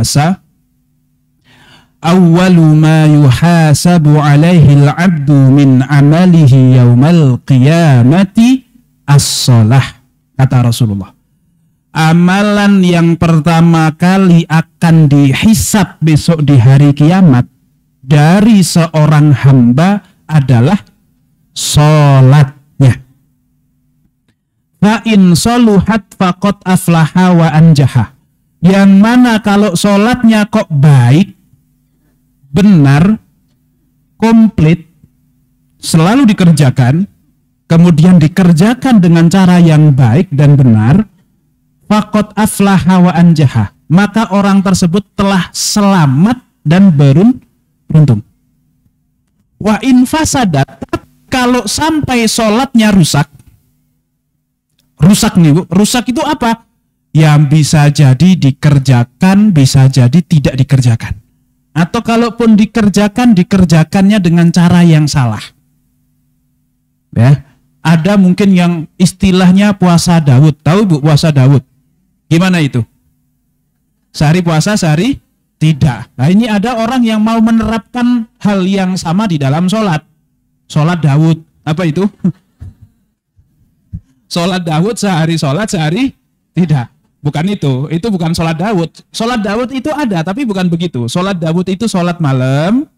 biasa, awwalu ma yuhasabu alaihi al-'abdu min amalihi yaumal qiyamati as-shalah, kata Rasulullah. Amalan yang pertama kali akan dihisab besok di hari kiamat dari seorang hamba adalah sholatnya. Fa in saluhat faqad aflaha wa anjaha. Yang mana kalau sholatnya kok baik, benar, komplit, selalu dikerjakan, kemudian dikerjakan dengan cara yang baik dan benar, faqad aflaha wa anjaha, maka orang tersebut telah selamat dan beruntung. Wa in fasadat, kalau sampai sholatnya rusak nih Bu, rusak itu apa? Yang bisa jadi dikerjakan, bisa jadi tidak dikerjakan. Atau kalaupun dikerjakannya dengan cara yang salah. Ya, ada mungkin yang istilahnya puasa Daud. Tahu Bu puasa Daud? Gimana itu? Sehari puasa, sehari tidak. Nah ini ada orang yang mau menerapkan hal yang sama di dalam sholat. Sholat Daud, apa itu? Sholat Daud sehari sholat, sehari tidak. Bukan itu bukan sholat Daud. Sholat Daud itu ada, tapi bukan begitu. Sholat Daud itu sholat malam,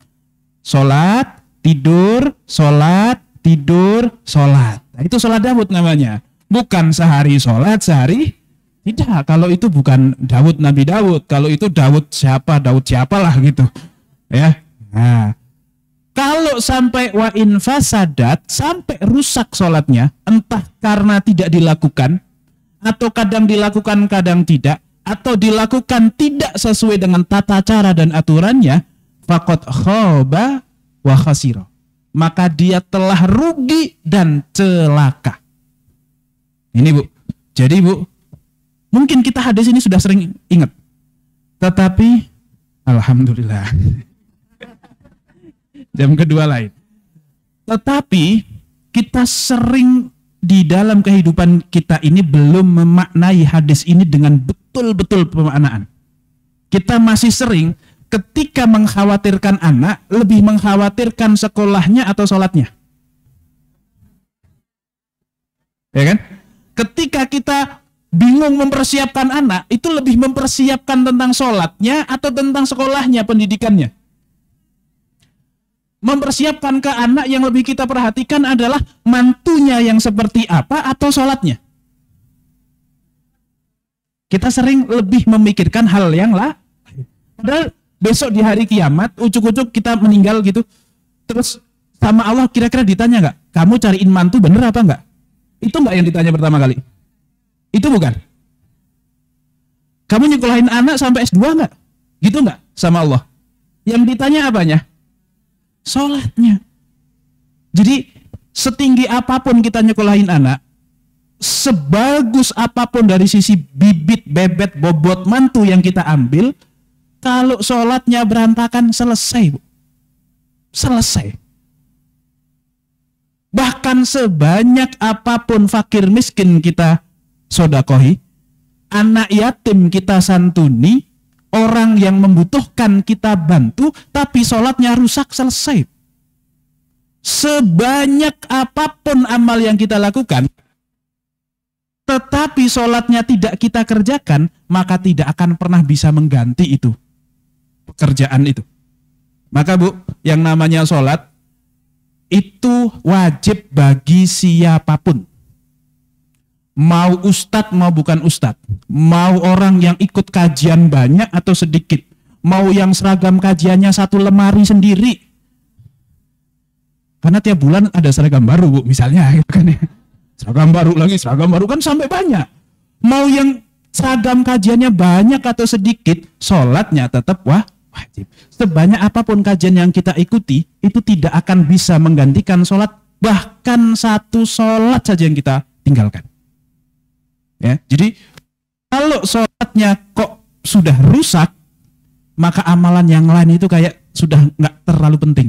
sholat, tidur, sholat, tidur, sholat. Nah, itu sholat Daud namanya. Bukan sehari sholat, sehari tidak. Kalau itu bukan Daud, Nabi Daud. Kalau itu Daud siapalah gitu. Ya. Nah, kalau sampai wa in fasadat, sampai rusak sholatnya, entah karena tidak dilakukan, atau kadang dilakukan, kadang tidak, atau dilakukan tidak sesuai dengan tata cara dan aturannya, faqad khaba wa khasira, maka dia telah rugi dan celaka. Ini Bu. Jadi Bu, mungkin kita hadis ini sudah sering ingat, tetapi alhamdulillah jam kedua lain. Tetapi kita sering di dalam kehidupan kita ini belum memaknai hadis ini dengan betul-betul pemaknaan. Kita masih sering ketika mengkhawatirkan anak, lebih mengkhawatirkan sekolahnya atau sholatnya. Ya kan? Ketika kita bingung mempersiapkan anak, itu lebih mempersiapkan tentang sholatnya atau tentang sekolahnya, pendidikannya. Mempersiapkan ke anak yang lebih kita perhatikan adalah mantunya yang seperti apa atau sholatnya. Kita sering lebih memikirkan hal yang lain. Padahal besok di hari kiamat, ujuk-ujuk kita meninggal gitu, terus sama Allah kira-kira ditanya nggak? Kamu cariin mantu bener apa nggak? Itu nggak yang ditanya pertama kali? Itu bukan. Kamu nyekolahin anak sampai S2 nggak? Gitu nggak sama Allah? Yang ditanya apanya? Sholatnya. Jadi setinggi apapun kita nyekolahin anak, sebagus apapun dari sisi bibit, bebet, bobot mantu yang kita ambil, kalau sholatnya berantakan, selesai Bu. Selesai. Bahkan sebanyak apapun fakir miskin kita sodakohi, anak yatim kita santuni, orang yang membutuhkan kita bantu, tapi sholatnya rusak, selesai. Sebanyak apapun amal yang kita lakukan, tetapi sholatnya tidak kita kerjakan, maka tidak akan pernah bisa mengganti itu, pekerjaan itu. Maka Bu, yang namanya sholat, itu wajib bagi siapapun. Mau ustadz mau bukan ustadz, mau orang yang ikut kajian banyak atau sedikit, mau yang seragam kajiannya satu lemari sendiri, karena tiap bulan ada seragam baru Bu, misalnya gitu kan ya. Seragam baru kan sampai banyak. Mau yang seragam kajiannya banyak atau sedikit, sholatnya tetap wajib. Sebanyak apapun kajian yang kita ikuti, itu tidak akan bisa menggantikan sholat, bahkan satu sholat saja yang kita tinggalkan. Ya, jadi kalau sholatnya kok sudah rusak, maka amalan yang lain itu kayak sudah nggak terlalu penting.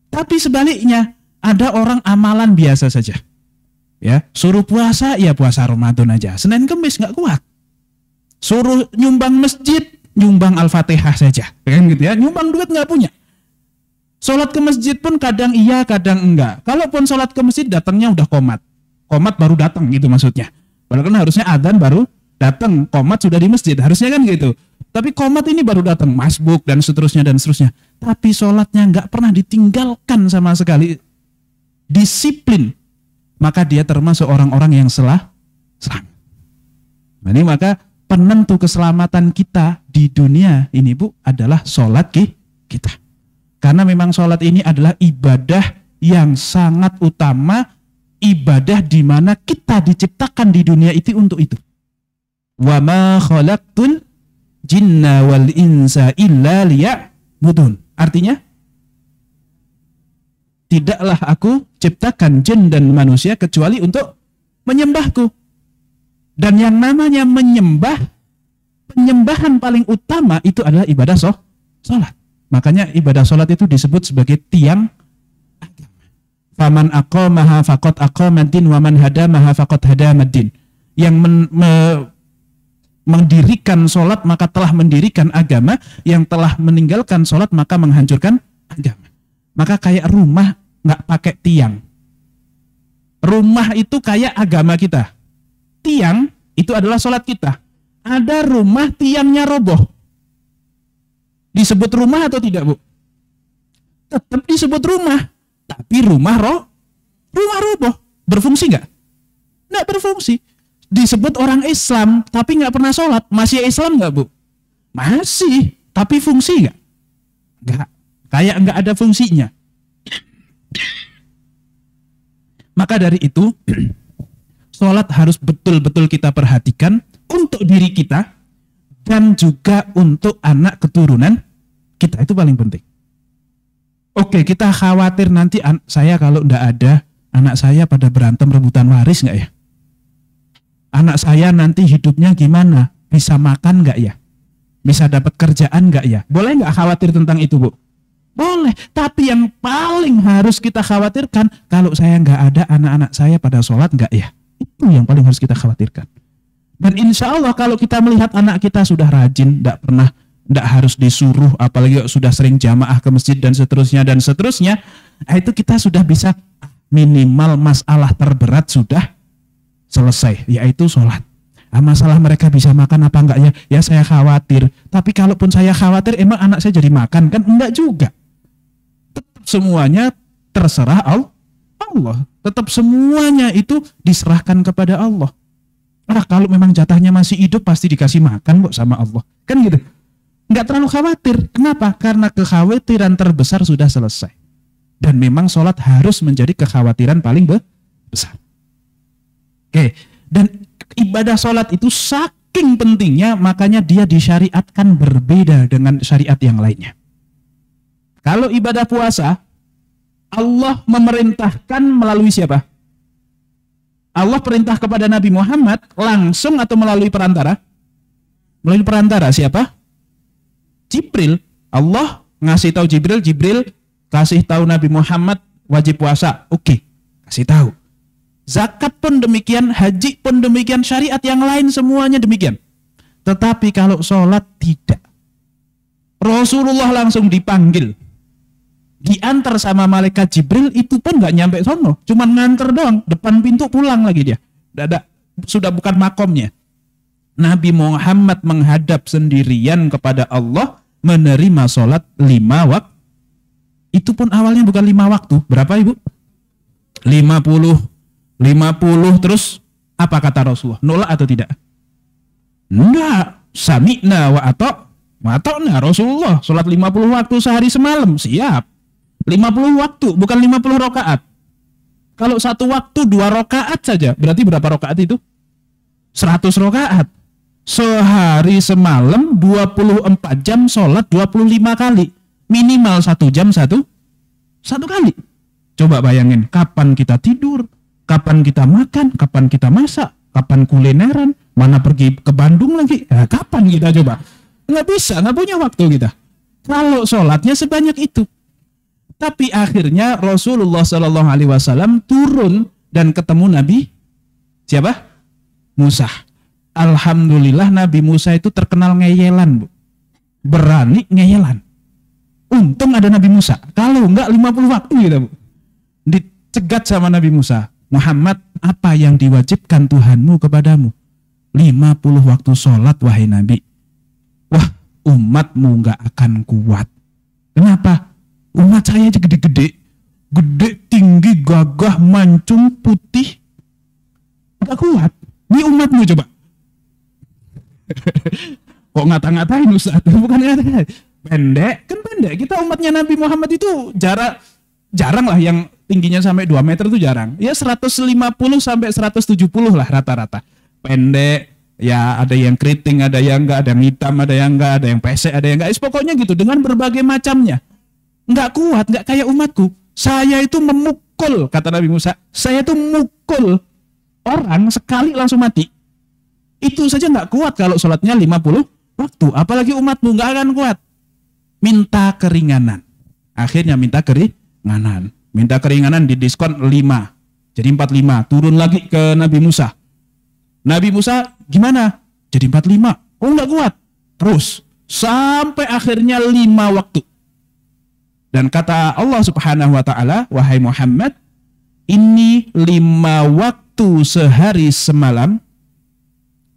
Tapi sebaliknya, ada orang amalan biasa saja. Ya, suruh puasa, ya puasa Ramadan aja. Senin Kemis nggak kuat. Suruh nyumbang masjid, nyumbang Al-Fatihah saja. Kan gitu ya. Nyumbang duit nggak punya. Sholat ke masjid pun kadang iya, kadang enggak. Kalaupun sholat ke masjid datangnya udah qomat. Qomat baru datang gitu maksudnya. Padahal kan harusnya adzan baru datang, qomat sudah di masjid. Harusnya kan gitu. Tapi qomat ini baru datang, masbuk dan seterusnya dan seterusnya. Tapi sholatnya nggak pernah ditinggalkan sama sekali. Disiplin. Maka dia termasuk orang-orang yang selamat. Ini maka penentu keselamatan kita di dunia ini Bu adalah sholat kita. Karena memang sholat ini adalah ibadah yang sangat utama, ibadah di mana kita diciptakan di dunia itu untuk itu. Wa ma khalaqtul jinna wal insa illa liya'budun. Artinya tidaklah aku ciptakan jin dan manusia kecuali untuk menyembahku. Dan yang namanya penyembahan paling utama itu adalah ibadah sholat. Makanya ibadah sholat itu disebut sebagai tiang agama. Faman aqamaha faqad aqamaddin wa man hadamaha faqad hadamaddin. Yang mendirikan sholat maka telah mendirikan agama, yang telah meninggalkan sholat maka menghancurkan agama. Maka kayak rumah nggak pakai tiang. Rumah itu kayak agama kita. Tiang itu adalah sholat kita. Ada rumah tiangnya roboh. Disebut rumah atau tidak, Bu? Tetap disebut rumah. Tapi rumah roboh. Berfungsi nggak? Nggak berfungsi. Disebut orang Islam, tapi nggak pernah sholat. Masih Islam nggak, Bu? Masih. Tapi fungsi nggak? Nggak. Kayak nggak ada fungsinya. Maka dari itu, sholat harus betul-betul kita perhatikan untuk diri kita dan juga untuk anak keturunan kita. Itu paling penting. Oke, kita khawatir nanti saya kalau ndak ada, anak saya pada berantem rebutan waris nggak ya? Anak saya nanti hidupnya gimana? Bisa makan nggak ya? Bisa dapat kerjaan nggak ya? Boleh nggak khawatir tentang itu, Bu? Boleh, tapi yang paling harus kita khawatirkan, kalau saya nggak ada, anak-anak saya pada sholat nggak ya? Itu yang paling harus kita khawatirkan. Dan insya Allah kalau kita melihat anak kita sudah rajin, nggak harus disuruh, apalagi sudah sering jamaah ke masjid dan seterusnya, itu kita sudah bisa minimal masalah terberat sudah selesai, yaitu sholat. Masalah mereka bisa makan apa enggak ya? Ya saya khawatir. Tapi kalaupun saya khawatir, emang anak saya jadi makan? Kan enggak juga. Tetap semuanya terserah Allah. Tetap semuanya itu diserahkan kepada Allah. Kalau memang jatahnya masih hidup pasti dikasih makan kok sama Allah. Kan gitu. Enggak terlalu khawatir. Kenapa? Karena kekhawatiran terbesar sudah selesai. Dan memang sholat harus menjadi kekhawatiran paling besar. Oke. Dan ibadah sholat itu saking pentingnya, makanya dia disyariatkan berbeda dengan syariat yang lainnya. Kalau ibadah puasa, Allah memerintahkan melalui siapa? Allah perintah kepada Nabi Muhammad langsung atau melalui perantara? Melalui perantara siapa? Jibril. Allah ngasih tahu Jibril kasih tahu Nabi Muhammad wajib puasa. Oke, kasih tahu. Zakat pun demikian, haji pun demikian, syariat yang lain semuanya demikian. Tetapi kalau sholat tidak. Rasulullah langsung dipanggil. Diantar sama malaikat Jibril, itu pun nggak nyampe sono, cuman nganter doang, depan pintu pulang lagi dia. Sudah bukan makomnya. Nabi Muhammad menghadap sendirian kepada Allah, menerima sholat 5 waktu. Itu pun awalnya bukan 5 waktu. Berapa Ibu? 50 terus apa kata Rasulullah? Nolak atau tidak? Enggak. Sami'na wa ata'na. Rasulullah sholat 50 waktu sehari semalam, siap. 50 waktu, bukan 50 rakaat. Kalau satu waktu 2 rakaat saja, berarti berapa rakaat itu? 100 rakaat. Sehari semalam 24 jam sholat 25 kali. Minimal 1 jam satu kali. Coba bayangin, kapan kita tidur, kapan kita makan, kapan kita masak, kapan kulineran, mana pergi ke Bandung lagi, kapan kita coba? Nggak bisa, nggak punya waktu kita. Kalau sholatnya sebanyak itu. Tapi akhirnya Rasulullah Shallallahu Alaihi Wasallam turun dan ketemu Nabi siapa? Musa. Alhamdulillah Nabi Musa itu terkenal ngeyelan, Bu. Berani ngeyelan. Untung ada Nabi Musa. Kalau enggak 50 waktu gitu, Bu. Dicegat sama Nabi Musa. Muhammad, apa yang diwajibkan Tuhanmu kepadamu? 50 waktu sholat, wahai Nabi. Wah, umatmu enggak akan kuat. Kenapa? Umat saya aja gede-gede. Gede, tinggi, gagah, mancung, putih. Enggak kuat. Ini umatmu coba. Kok ngata-ngatain Ustaz? Bukan ngatain. Pendek, kan pendek. Kita umatnya Nabi Muhammad itu jarang lah yang tingginya sampai 2 meter itu jarang. Ya 150 sampai 170 lah rata-rata. Pendek, ya ada yang keriting, ada yang enggak, ada yang hitam, ada yang enggak, ada yang pesek, ada yang enggak. Pokoknya gitu dengan berbagai macamnya. Enggak kuat, enggak kayak umatku. Saya itu memukul, kata Nabi Musa. Saya itu mukul orang sekali langsung mati. Itu saja nggak kuat kalau sholatnya 50 waktu. Apalagi umatmu nggak akan kuat. Minta keringanan. Akhirnya minta keringanan. Minta keringanan di diskon 5. Jadi 45. Turun lagi ke Nabi Musa. Nabi Musa gimana? Jadi 45. Oh nggak kuat. Terus. Sampai akhirnya 5 waktu. Dan kata Allah Subhanahu wa ta'ala, wahai Muhammad, ini 5 waktu sehari semalam.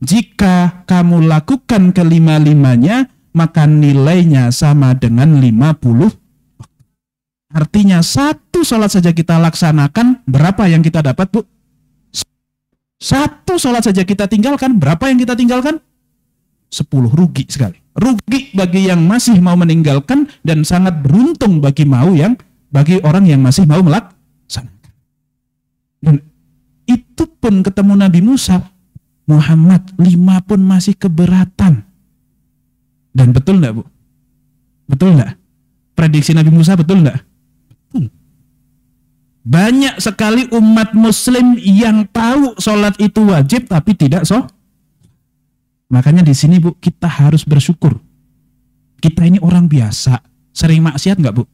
Jika kamu lakukan kelima-limanya, maka nilainya sama dengan 50. Artinya 1 sholat saja kita laksanakan, berapa yang kita dapat, Bu? 1 sholat saja kita tinggalkan, berapa yang kita tinggalkan? 10, rugi sekali. Rugi bagi yang masih mau meninggalkan dan sangat beruntung bagi orang yang masih mau melaksanakan. Dan itu pun ketemu Nabi Musa. Muhammad 5 pun masih keberatan. Dan betul enggak, Bu? Betul enggak? Prediksi Nabi Musa betul enggak? Betul. Banyak sekali umat muslim yang tahu sholat itu wajib tapi tidak Makanya di sini, Bu, kita harus bersyukur. Kita ini orang biasa. Sering maksiat enggak, Bu?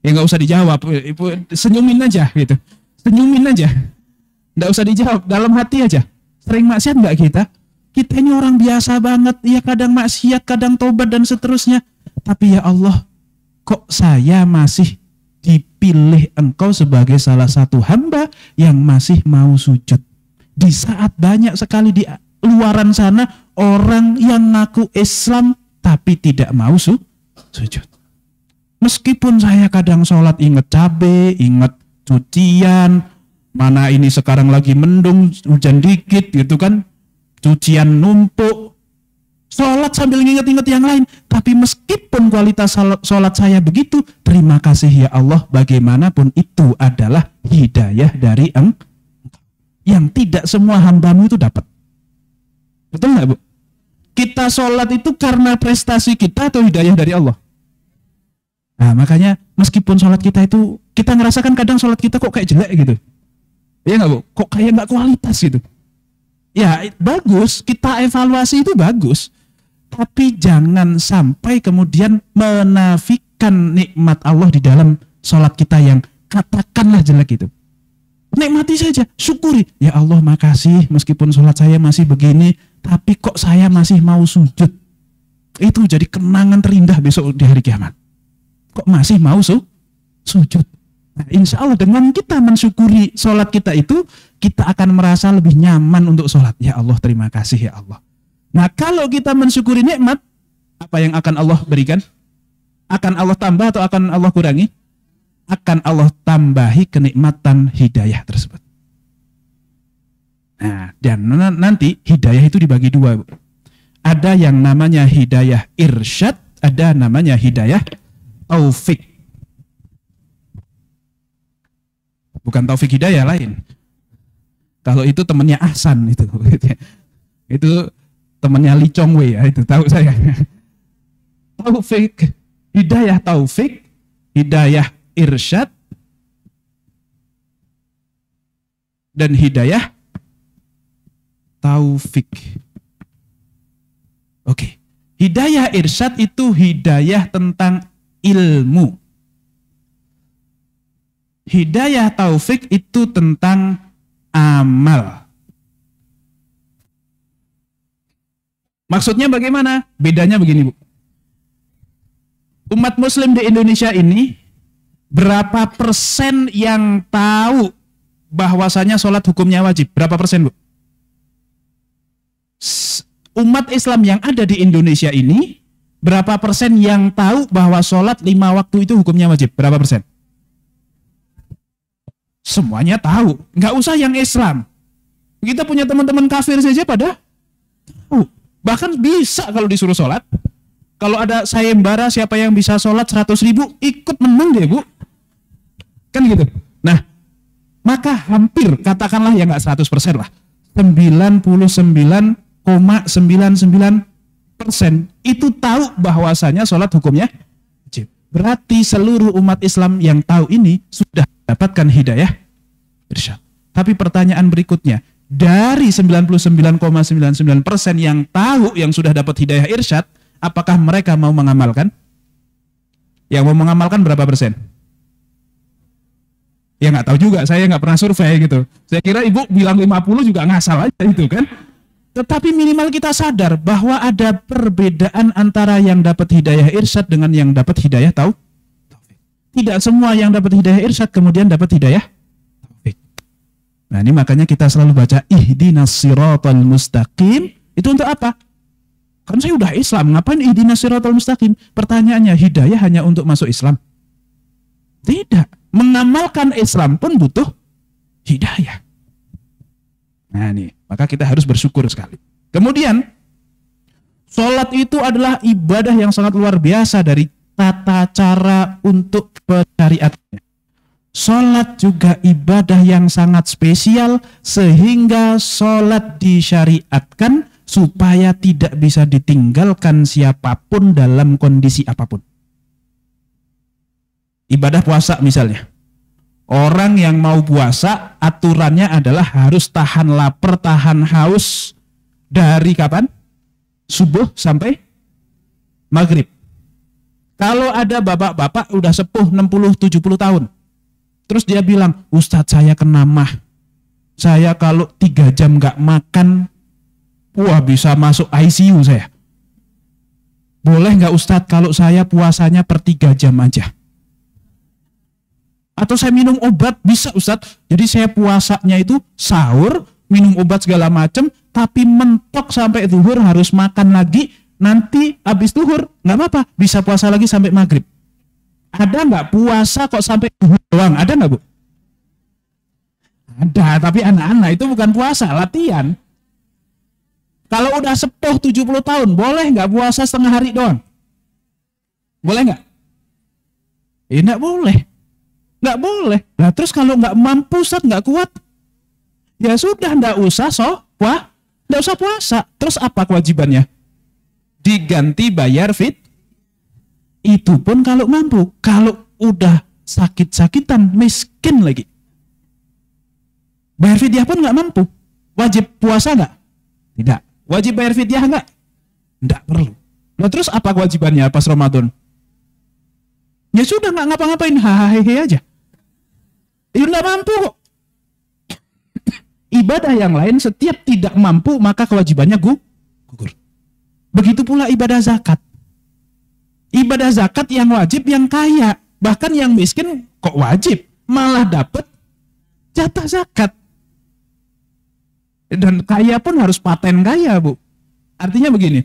Ya enggak usah dijawab, Ibu, senyumin aja gitu. Senyumin aja. Enggak usah dijawab, dalam hati aja. Sering maksiat enggak kita? Kita ini orang biasa banget, ya kadang maksiat, kadang tobat dan seterusnya. Tapi ya Allah, kok saya masih dipilih Engkau sebagai salah satu hamba yang masih mau sujud. Di saat banyak sekali di luaran sana orang yang ngaku Islam tapi tidak mau sujud. Meskipun saya kadang sholat inget cabe, inget cucian, mana ini sekarang lagi mendung, hujan dikit gitu kan, cucian numpuk, sholat sambil nginget-nginget yang lain. Tapi meskipun kualitas sholat saya begitu, terima kasih ya Allah, bagaimanapun itu adalah hidayah dari Engkau yang tidak semua hambamu itu dapat. Betul nggak, Bu? Kita sholat itu karena prestasi kita atau hidayah dari Allah? Nah makanya meskipun sholat kita itu, kita ngerasakan kadang sholat kita kok kayak jelek gitu. Iya nggak, Bu? Kok kayak nggak kualitas gitu. Ya bagus, kita evaluasi itu bagus. Tapi jangan sampai kemudian menafikan nikmat Allah di dalam sholat kita yang katakanlah jelek itu. Nikmati saja, syukuri. Ya Allah makasih meskipun sholat saya masih begini, tapi kok saya masih mau sujud. Itu jadi kenangan terindah besok di hari kiamat. Kok masih mau sujud. Nah, insya Allah dengan kita mensyukuri sholat kita itu, kita akan merasa lebih nyaman untuk sholat. Ya Allah terima kasih ya Allah. Nah kalau kita mensyukuri nikmat, apa yang akan Allah berikan? Akan Allah tambah atau akan Allah kurangi? Akan Allah tambahi kenikmatan hidayah tersebut. Nah, dan nanti hidayah itu dibagi 2. Ada yang namanya hidayah irsyad, ada namanya hidayah taufik. Bukan taufik hidayah lain. Kalau itu temannya Ahsan itu. Itu temannya Lee Chong Wei ya, itu tahu saya. Taufik, hidayah taufik, hidayah irsyad, dan hidayah taufik. Oke. Hidayah irsyad itu hidayah tentang ilmu. Hidayah taufik itu tentang amal. Maksudnya bagaimana? Bedanya begini, Bu. Umat muslim di Indonesia ini berapa persen yang tahu bahwasanya sholat hukumnya wajib? Berapa persen, Bu? Umat Islam yang ada di Indonesia ini berapa persen yang tahu bahwa sholat 5 waktu itu hukumnya wajib? Berapa persen? Semuanya tahu. Nggak usah yang Islam. Kita punya teman-teman kafir saja pada tahu. Bahkan bisa kalau disuruh sholat. Kalau ada sayembara siapa yang bisa sholat 100.000, ikut menang deh, Bu. Kan gitu. Nah, maka hampir katakanlah ya nggak 100% lah. 99,99% itu tahu bahwasanya sholat hukumnya wajib. Berarti seluruh umat Islam yang tahu ini sudah dapatkan hidayah irsyad. Tapi pertanyaan berikutnya, dari 99,99% yang tahu yang sudah dapat hidayah irsyad, apakah mereka mau mengamalkan? Yang mau mengamalkan berapa persen? Ya nggak tahu juga, saya nggak pernah survei gitu. Saya kira ibu bilang 50 juga ngasal aja itu kan. Tetapi minimal kita sadar bahwa ada perbedaan antara yang dapat hidayah irsyad dengan yang dapat hidayah taufik. Tidak semua yang dapat hidayah irsyad kemudian dapat hidayah taufik. Nah ini makanya kita selalu baca ihdinas siratal mustaqim. Itu untuk apa? Kan saya udah Islam, ngapain ihdinas siratal mustaqim? Pertanyaannya, hidayah hanya untuk masuk Islam? Tidak. Mengamalkan Islam pun butuh hidayah. Nah nih, maka kita harus bersyukur sekali. Kemudian, sholat itu adalah ibadah yang sangat luar biasa dari tata cara untuk bersyariatnya. Sholat juga ibadah yang sangat spesial sehingga sholat disyariatkan supaya tidak bisa ditinggalkan siapapun dalam kondisi apapun. Ibadah puasa misalnya. Orang yang mau puasa aturannya adalah harus tahan lapar, tahan haus dari kapan? Subuh sampai maghrib. Kalau ada bapak-bapak udah sepuh 60-70 tahun. Terus dia bilang, Ustadz saya kena mah. Saya kalau 3 jam gak makan, wah bisa masuk ICU saya. Boleh gak Ustadz kalau saya puasanya per 3 jam aja? Atau saya minum obat, bisa Ustadz. Jadi saya puasanya itu sahur, minum obat segala macam, tapi mentok sampai zuhur harus makan lagi. Nanti habis zuhur, nggak apa-apa, bisa puasa lagi sampai maghrib. Ada nggak puasa kok sampai zuhur doang? Ada nggak Bu? Ada, tapi anak-anak itu bukan puasa, latihan. Kalau udah sepuh 70 tahun, boleh nggak puasa setengah hari doang? Boleh nggak? Ya nggak boleh. Nggak boleh. Nah terus kalau nggak mampu, Ustaz, nggak kuat, ya sudah nggak usah nggak usah puasa. Terus apa kewajibannya? Diganti bayar fit. Itu pun kalau mampu. Kalau udah sakit-sakitan, miskin lagi, bayar fidyah pun nggak mampu. Wajib puasa nggak? Tidak. Wajib bayar fidyah nggak? Nggak perlu. Nah terus apa kewajibannya pas Ramadan? Ya sudah nggak ngapa-ngapain, hahaha aja. Ya nggak mampu kok. Ibadah yang lain setiap tidak mampu maka kewajibannya gugur. Begitu pula ibadah zakat. Ibadah zakat yang wajib yang kaya, bahkan yang miskin kok wajib, malah dapat jatah zakat. Dan kaya pun harus paten kaya, Bu. Artinya begini,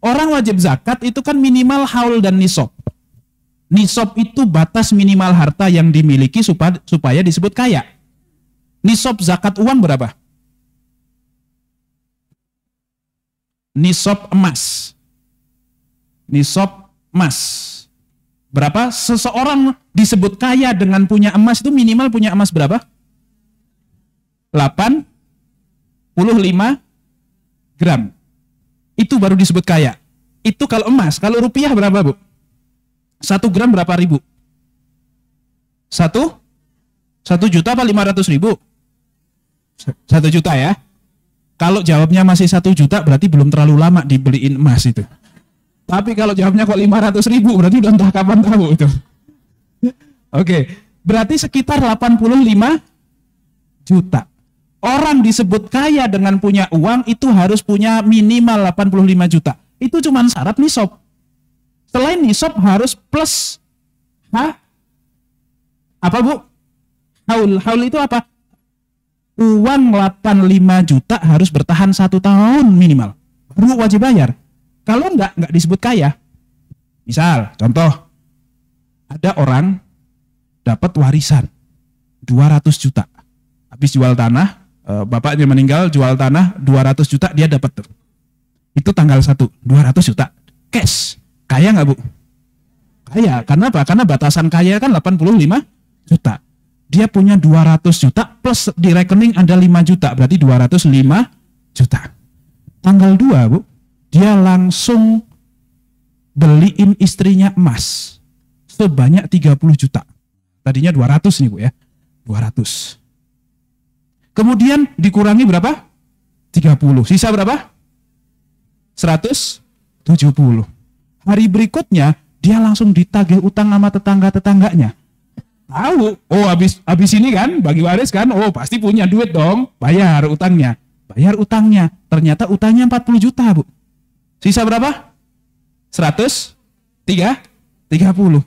orang wajib zakat itu kan minimal haul dan nisab. Nisab itu batas minimal harta yang dimiliki supaya disebut kaya. Nisab zakat uang berapa? Nisab emas. Nisab emas. Berapa? Seseorang disebut kaya dengan punya emas itu minimal punya emas berapa? 85 gram. Itu baru disebut kaya. Itu kalau emas. Kalau rupiah berapa, Bu? 1 gram berapa ribu? 1 juta apa 500.000? 1 juta ya. Kalau jawabnya masih 1 juta berarti belum terlalu lama dibeliin emas itu. Tapi kalau jawabnya kok 500.000 berarti udah entah kapan tahu itu. Oke, berarti sekitar 85 juta. Orang disebut kaya dengan punya uang itu harus punya minimal 85 juta. Itu cuma syarat nisab. Selain nisab harus plus apa Bu? Haul. Haul itu apa? Uang 85 juta harus bertahan 1 tahun minimal. Baru wajib bayar. Kalau enggak disebut kaya. Misal, contoh. Ada orang dapat warisan 200 juta. Habis jual tanah, bapaknya meninggal, jual tanah 200 juta dia dapat tuh. Itu tanggal 1, 200 juta cash. Kaya nggak Bu? Kaya. Karena apa? Karena batasan kaya kan 85 juta. Dia punya 200 juta plus di rekening ada 5 juta, berarti 205 juta. Tanggal 2 Bu, dia langsung beliin istrinya emas sebanyak 30 juta. Tadinya 200 nih Bu ya. 200. Kemudian dikurangi berapa? 30. Sisa berapa? 170. Hari berikutnya dia langsung ditagih utang sama tetangga-tetangganya. Tahu, oh habis ini kan bagi waris kan, oh pasti punya duit dong, bayar utangnya. Bayar utangnya. Ternyata utangnya 40 juta, Bu. Sisa berapa? 30.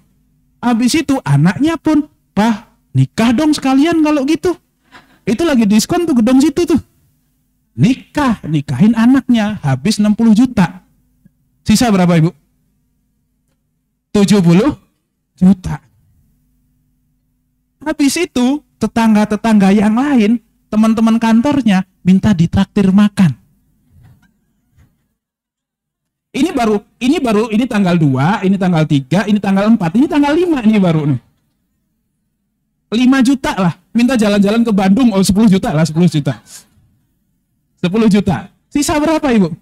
Habis itu anaknya pun, "Pak, nikah dong sekalian kalau gitu." Itu lagi diskon tuh gedung situ tuh. Nikahin anaknya, habis 60 juta. Sisa berapa Ibu? 70 juta. Habis itu tetangga-tetangga yang lain, teman-teman kantornya minta ditraktir makan. Ini tanggal 2, ini tanggal 3, ini tanggal 4, ini tanggal 5 ini baru nih. 5 juta lah, minta jalan-jalan ke Bandung, oh 10 juta lah, 10 juta. 10 juta. Sisa berapa Ibu?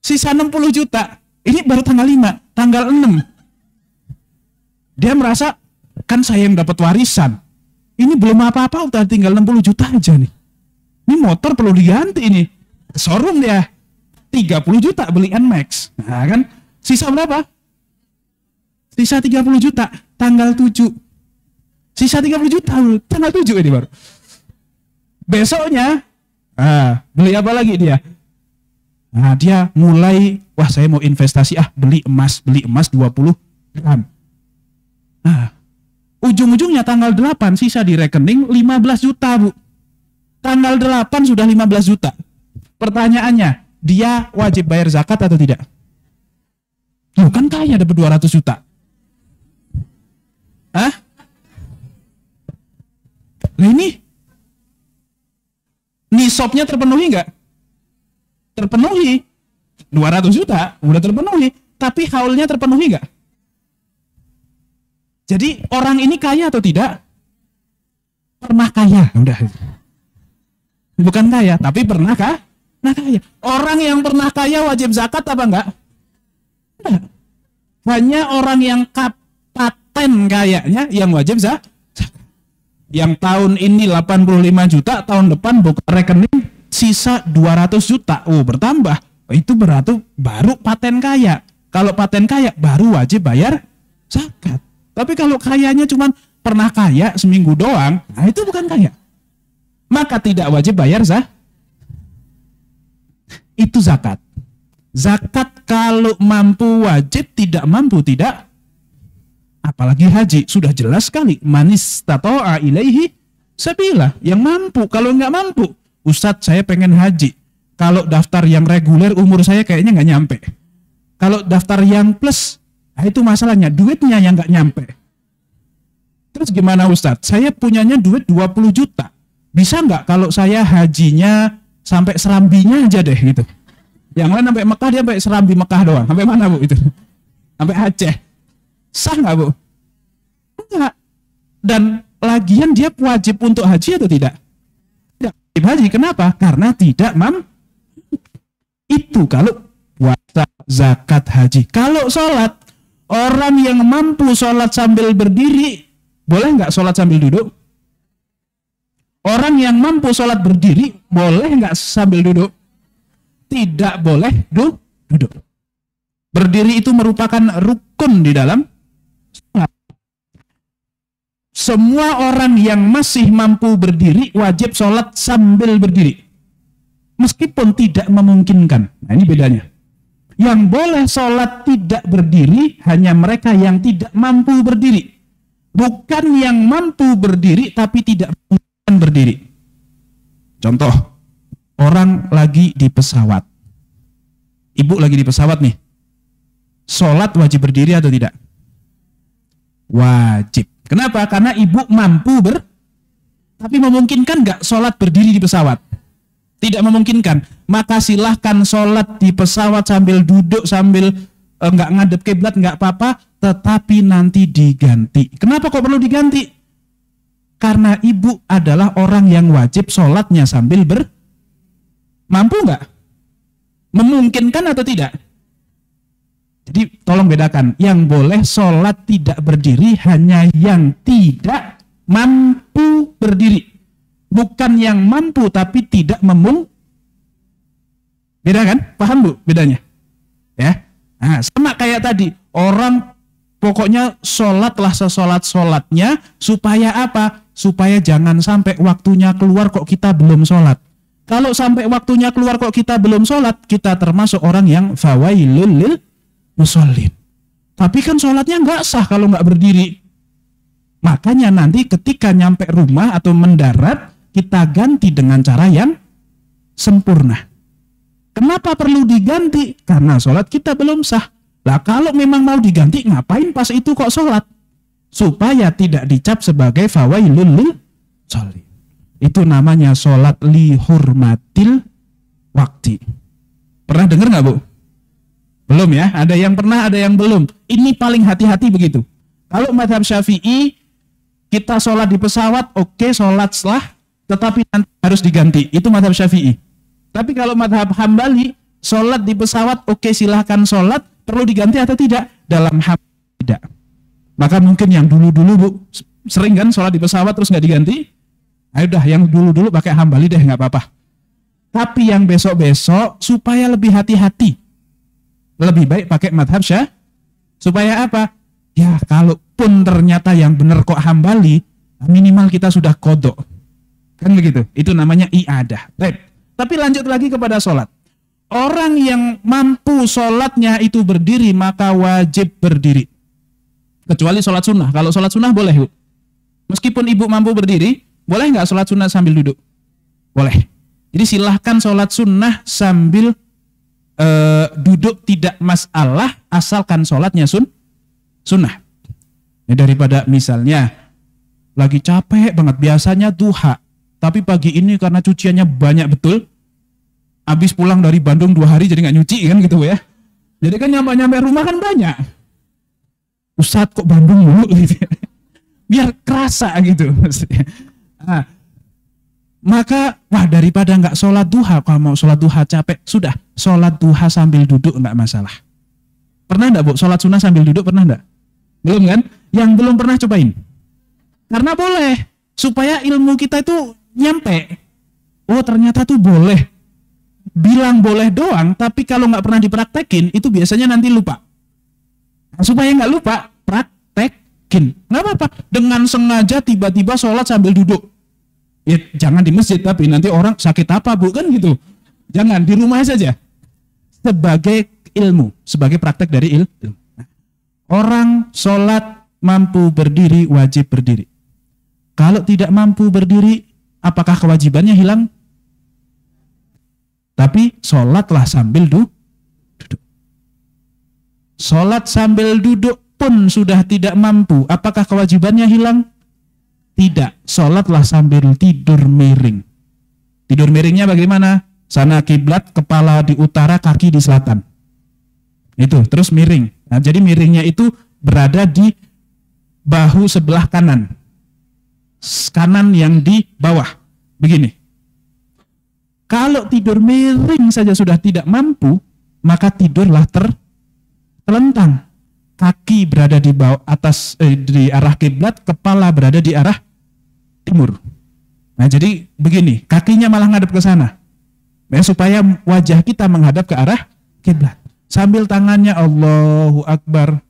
Sisa 60 juta. Ini baru tanggal 5, tanggal 6. Dia merasa, kan saya yang dapat warisan. Ini belum apa-apa, udah tinggal 60 juta aja nih. Ini motor perlu diganti ini. Showroom dia. 30 juta beli NMAX. Nah kan, sisa berapa? Sisa 30 juta, tanggal 7. Sisa 30 juta, tanggal 7 ini baru. Besoknya, beli apa lagi dia? Nah, dia mulai, wah saya mau investasi, beli emas 20 gram. Nah, ujung-ujungnya tanggal 8 sisa di rekening 15 juta, Bu. Tanggal 8 sudah 15 juta. Pertanyaannya, dia wajib bayar zakat atau tidak? Loh, kan kaya dapat 200 juta. Nah ini nisabnya terpenuhi nggak? Terpenuhi. 200 juta udah terpenuhi, tapi haulnya terpenuhi nggak? Jadi orang ini kaya atau tidak? Pernah kaya, udah. Bukan kaya, tapi pernah kah? Nah kaya. Orang yang pernah kaya wajib zakat apa enggak? Enggak. Hanya orang yang paten kayanya yang wajib zakat. Yang tahun ini 85 juta, tahun depan buka rekening sisa 200 juta. Oh, bertambah. Itu berarti baru paten kaya. Kalau paten kaya baru wajib bayar zakat. Tapi kalau kayanya cuma pernah kaya seminggu doang, nah itu bukan kaya. Maka tidak wajib bayar zakat. Itu zakat. Zakat kalau mampu wajib, tidak mampu tidak. Apalagi haji, sudah jelas sekali. Manis tato'a ilaihi sabila. Yang mampu, kalau nggak mampu, Ustadz saya pengen haji. Kalau daftar yang reguler umur saya kayaknya nggak nyampe. Kalau daftar yang plus, nah itu masalahnya, duitnya yang nggak nyampe. Terus gimana Ustadz? Saya punyanya duit 20 juta. Bisa nggak kalau saya hajinya sampai Serambinya aja deh gitu. Yang lain sampai Mekah, dia sampai Serambi Mekah doang. Sampai mana Bu itu? Sampai Aceh. Sah nggak Bu? Enggak. Dan lagian dia wajib untuk haji atau tidak? Tidak wajib haji. Kenapa? Karena tidak mampu. Itu kalau puasa, zakat, haji. Kalau sholat, orang yang mampu sholat sambil berdiri, boleh nggak sholat sambil duduk? Orang yang mampu sholat berdiri, boleh nggak sambil duduk? Tidak boleh duduk. Berdiri itu merupakan rukun di dalam sholat. semua orang yang masih mampu berdiri wajib sholat sambil berdiri. Meskipun tidak memungkinkan. Nah ini bedanya. Yang boleh sholat tidak berdiri hanya mereka yang tidak mampu berdiri. Bukan yang mampu berdiri tapi tidak memungkinkan berdiri. Contoh, orang lagi di pesawat. Ibu lagi di pesawat nih. Sholat wajib berdiri atau tidak? Wajib. Kenapa? Karena ibu mampu tapi memungkinkan nggak sholat berdiri di pesawat? Tidak memungkinkan. Maka silahkan sholat di pesawat sambil duduk, sambil nggak ngadep kiblat, nggak apa-apa, tetapi nanti diganti. Kenapa kok perlu diganti? Karena ibu adalah orang yang wajib sholatnya sambil mampu nggak? Memungkinkan atau tidak? Jadi tolong bedakan, yang boleh sholat tidak berdiri hanya yang tidak mampu berdiri. Bukan yang mampu tapi tidak Beda kan? Paham Bu bedanya? Ya. Nah, sama kayak tadi, orang pokoknya sholatlah sesolat-sholatnya supaya apa? Supaya jangan sampai waktunya keluar kok kita belum sholat. Kalau sampai waktunya keluar kok kita belum sholat, kita termasuk orang yang fawailul lil musallin. Tapi kan sholatnya nggak sah kalau nggak berdiri. Makanya nanti ketika nyampe rumah atau mendarat, kita ganti dengan cara yang sempurna. Kenapa perlu diganti? Karena sholat kita belum sah. Lah kalau memang mau diganti, ngapain pas itu kok sholat? Supaya tidak dicap sebagai fawailul lil musallin. Itu namanya sholat li hurmatil wakti. Pernah dengar nggak Bu? Belum ya? Ada yang pernah, ada yang belum. Ini paling hati-hati begitu. Kalau mazhab Syafi'i, kita sholat di pesawat, oke, sholat setelah, tetapi nanti harus diganti. Itu mazhab Syafi'i. Tapi kalau mazhab Hambali, sholat di pesawat, oke, silahkan sholat, perlu diganti atau tidak? Dalam Hambali tidak. Maka mungkin yang dulu-dulu Bu, sering kan sholat di pesawat terus nggak diganti? Ayo dah, yang dulu-dulu pakai Hambali deh, nggak apa-apa. Tapi yang besok-besok supaya lebih hati-hati, lebih baik pakai madhab Syah. Supaya apa? Ya kalaupun ternyata yang benar kok Hambali, minimal kita sudah kodok. Kan begitu. Itu namanya i'adah. Baik. Tapi lanjut lagi kepada sholat. Orang yang mampu sholatnya itu berdiri, maka wajib berdiri. Kecuali sholat sunnah. Kalau sholat sunnah boleh Bu. Meskipun ibu mampu berdiri, boleh nggak sholat sunnah sambil duduk? Boleh. Jadi silahkan sholat sunnah sambil duduk, tidak masalah, asalkan sholatnya sunnah. Ya, daripada misalnya lagi capek banget, biasanya duha, tapi pagi ini karena cuciannya banyak betul, habis pulang dari Bandung 2 hari jadi nggak nyuci kan gitu ya. Jadi kan nyampe rumah kan banyak. Ustadz kok Bandung mulu gitu. Biar kerasa gitu maksudnya. Nah, maka daripada nggak sholat duha, kalau mau sholat duha capek, sudah sholat duha sambil duduk nggak masalah. Pernah nggak Bu sholat sunnah sambil duduk, pernah nggak? Belum kan? Yang belum pernah cobain. Karena boleh, supaya ilmu kita itu nyampe. Oh ternyata tuh boleh. Bilang boleh doang, tapi kalau nggak pernah dipraktekin, itu biasanya nanti lupa. Nah, supaya nggak lupa, praktekin. Nggak apa-apa. Dengan sengaja tiba-tiba sholat sambil duduk. Ya, jangan di masjid, tapi nanti orang sakit apa Bu kan gitu. Jangan, di rumah saja. Sebagai ilmu, sebagai praktek dari ilmu. Orang sholat mampu berdiri, wajib berdiri. Kalau tidak mampu berdiri, apakah kewajibannya hilang? Tapi sholatlah sambil duduk. Sholat sambil duduk pun sudah tidak mampu, apakah kewajibannya hilang? Tidak, sholatlah sambil tidur miring. Tidur miringnya bagaimana? Sana kiblat, kepala di utara, kaki di selatan. Itu, terus miring. Nah, jadi miringnya itu berada di bahu sebelah kanan. Kanan yang di bawah. Begini. Kalau tidur miring saja sudah tidak mampu, maka tidurlah terlentang. Kaki berada di bawah atas di arah kiblat, kepala berada di arah timur. Nah, jadi begini, kakinya malah ngadep ke sana. Ya, supaya wajah kita menghadap ke arah kiblat. Sambil tangannya Allahu Akbar.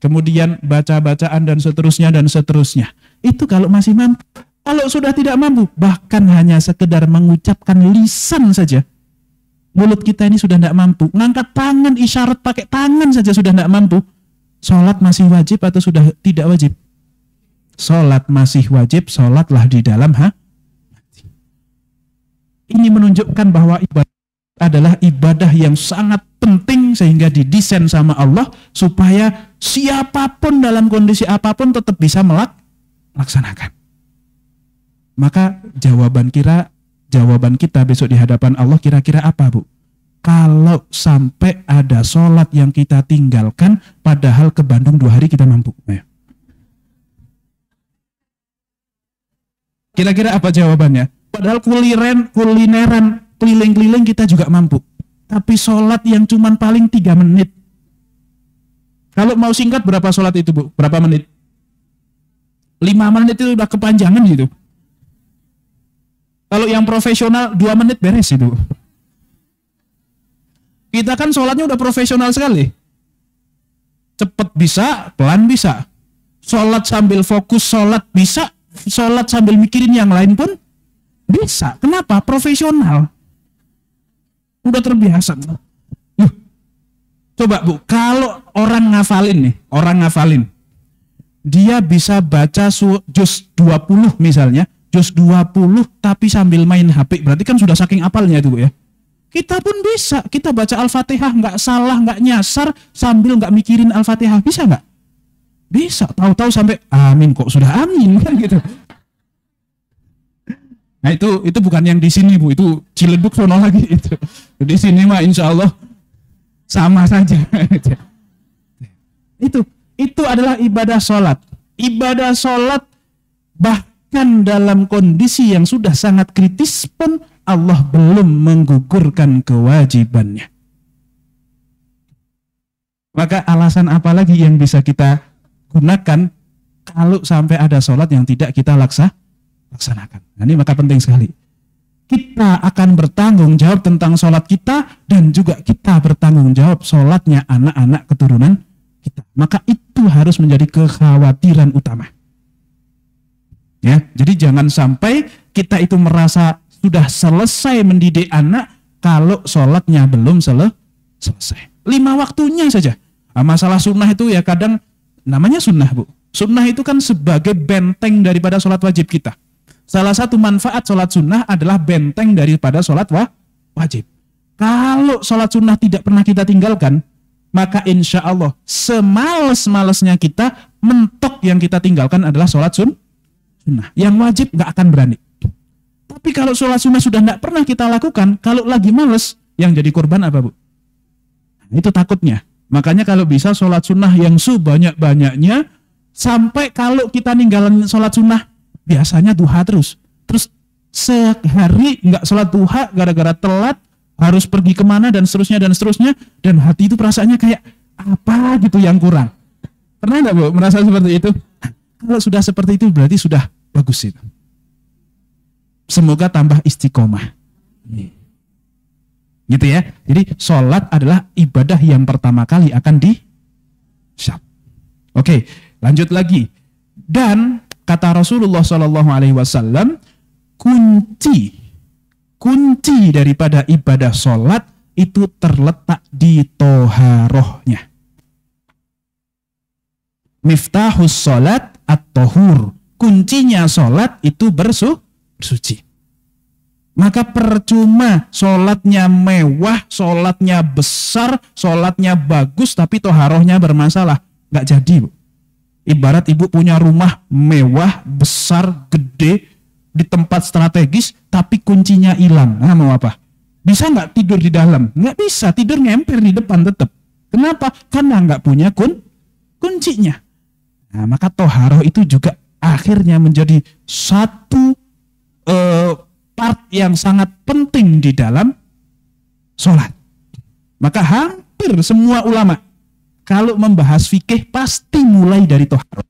Kemudian baca-bacaan dan seterusnya dan seterusnya. Itu kalau masih mampu. Kalau sudah tidak mampu, bahkan hanya sekedar mengucapkan lisan saja, mulut kita ini sudah tidak mampu. Ngangkat tangan, isyarat pakai tangan saja sudah tidak mampu. Sholat masih wajib atau sudah tidak wajib? Sholat masih wajib, sholatlah di dalam hati. Ini menunjukkan bahwa ibadah adalah ibadah yang sangat penting sehingga didesain sama Allah supaya siapapun dalam kondisi apapun tetap bisa melaksanakan. Maka jawaban kita besok di hadapan Allah kira-kira apa, Bu? Kalau sampai ada sholat yang kita tinggalkan padahal ke Bandung 2 hari kita mampu. Ayo. Kira-kira apa jawabannya? Padahal kulineran keliling-keliling kita juga mampu. Tapi sholat yang cuman paling 3 menit. Kalau mau singkat berapa sholat itu, Bu? Berapa menit? 5 menit itu udah kepanjangan gitu. Kalau yang profesional 2 menit beres itu. Kita kan sholatnya udah profesional sekali. Cepet bisa, pelan bisa. Sholat sambil fokus, sholat bisa. Sholat sambil mikirin yang lain pun bisa. Kenapa? Profesional. Udah terbiasa. Yuh. Coba, Bu, kalau orang ngafalin. Dia bisa baca juz 20 misalnya. Juz 20 tapi sambil main HP. Berarti kan sudah saking apalnya itu, Bu, ya. Kita pun bisa. Kita baca Al-Fatihah nggak salah, nggak nyasar sambil nggak mikirin Al-Fatihah. Bisa nggak? Bisa. Tahu-tahu sampai amin kok sudah amin kan gitu. Nah itu bukan yang di sini, Bu. Itu Ciledug sono lagi itu. Di sini mah insya Allah sama saja. Itu adalah ibadah sholat. Ibadah sholat bahkan dalam kondisi yang sudah sangat kritis pun Allah belum menggugurkan kewajibannya. Maka alasan apa lagi yang bisa kita gunakan kalau sampai ada sholat yang tidak kita laksanakan? Nah, ini maka penting sekali. Kita akan bertanggung jawab tentang sholat kita dan juga kita bertanggung jawab sholatnya anak-anak keturunan kita. Maka itu harus menjadi kekhawatiran utama. Ya, jadi jangan sampai kita itu merasa sudah selesai mendidik anak kalau sholatnya belum selesai. 5 waktunya saja. Nah, masalah sunnah itu ya kadang namanya sunnah, Bu. Sunnah itu kan sebagai benteng daripada sholat wajib kita. Salah satu manfaat sholat sunnah adalah benteng daripada sholat wajib. Kalau sholat sunnah tidak pernah kita tinggalkan, maka insya Allah semales-malesnya kita mentok yang kita tinggalkan adalah sholat sunnah. Yang wajib nggak akan berani. Tapi kalau sholat sunnah sudah tidak pernah kita lakukan, kalau lagi males, yang jadi korban apa, Bu? Itu takutnya. Makanya kalau bisa sholat sunnah yang sebanyak-banyaknya, sampai kalau kita ninggalin sholat sunnah, biasanya duha terus. Terus sehari nggak sholat duha, gara-gara telat, harus pergi kemana, dan seterusnya, dan hati itu perasaannya kayak, apa gitu yang kurang. Pernah nggak, Bu, merasa seperti itu? Kalau sudah seperti itu, berarti sudah bagus itu. Semoga tambah istiqomah. Gitu ya. Jadi sholat adalah ibadah yang pertama kali akan disyab. Oke, lanjut lagi. Dan kata Rasulullah SAW, kunci daripada ibadah sholat itu terletak di toharohnya. Miftahus sholat at-tohur. Kuncinya sholat itu bersuci. Maka percuma sholatnya mewah, sholatnya besar, sholatnya bagus, tapi toharohnya bermasalah. Nggak jadi, Bu. Ibarat ibu punya rumah mewah, besar, gede, di tempat strategis, tapi kuncinya hilang. Nah, mau apa? Bisa nggak tidur di dalam? Nggak bisa, tidur ngemper di depan tetap. Kenapa? Karena nggak punya kuncinya. Nah, maka toharoh itu juga akhirnya menjadi satu part yang sangat penting di dalam sholat. Maka hampir semua ulama kalau membahas fikih pasti mulai dari toharoh.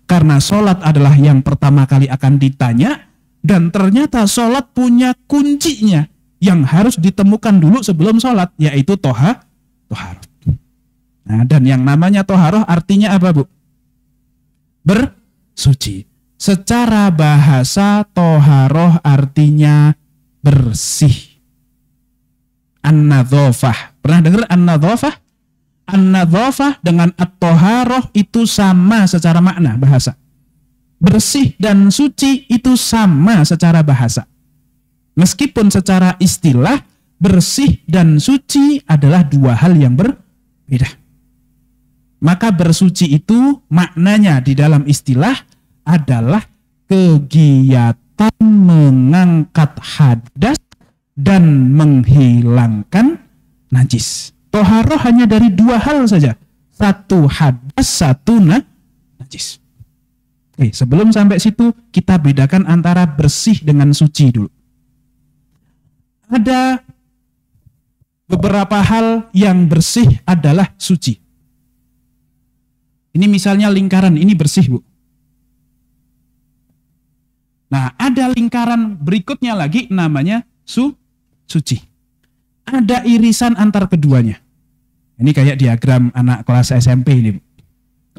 Karena sholat adalah yang pertama kali akan ditanya, dan ternyata sholat punya kuncinya yang harus ditemukan dulu sebelum sholat, yaitu toharoh. Nah, dan yang namanya toharoh artinya apa, Bu? suci. Secara bahasa toharoh artinya bersih. An-nadhofah. Pernah dengar an-nadhofah? An-nadhofah dengan at-toharoh itu sama secara makna bahasa. Bersih dan suci itu sama secara bahasa. Meskipun secara istilah bersih dan suci adalah dua hal yang berbeda. Maka bersuci itu maknanya di dalam istilah adalah kegiatan mengangkat hadas dan menghilangkan najis. Toharoh hanya dari dua hal saja. Satu hadas, satu najis. Oke, sebelum sampai situ kita bedakan antara bersih dengan suci dulu. Ada beberapa hal yang bersih adalah suci. Ini misalnya lingkaran, ini bersih, Bu. Nah, ada lingkaran berikutnya lagi namanya suci. Ada irisan antar keduanya. Ini kayak diagram anak kelas SMP ini, Bu.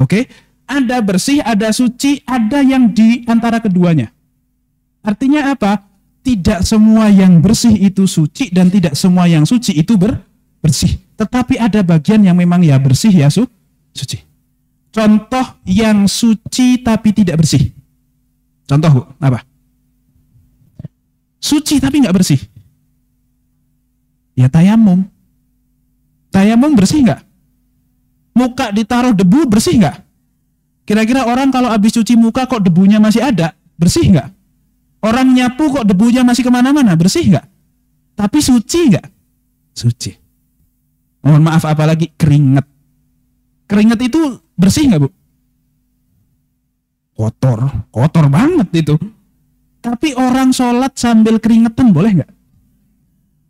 Oke? Ada bersih, ada suci, ada yang di antara keduanya. Artinya apa? Tidak semua yang bersih itu suci dan tidak semua yang suci itu bersih. Tetapi ada bagian yang memang ya bersih ya suci. Contoh yang suci tapi tidak bersih. Contoh, Bu, apa? Suci tapi nggak bersih. Ya tayamum. Tayamum bersih nggak? Muka ditaruh debu bersih nggak? Kira-kira orang kalau habis cuci muka kok debunya masih ada, bersih nggak? Orang nyapu kok debunya masih kemana-mana, bersih nggak? Tapi suci nggak? Suci. Mohon maaf, apalagi keringat. Keringat itu bersih nggak, Bu? Kotor banget itu. Tapi orang sholat sambil keringetan boleh nggak?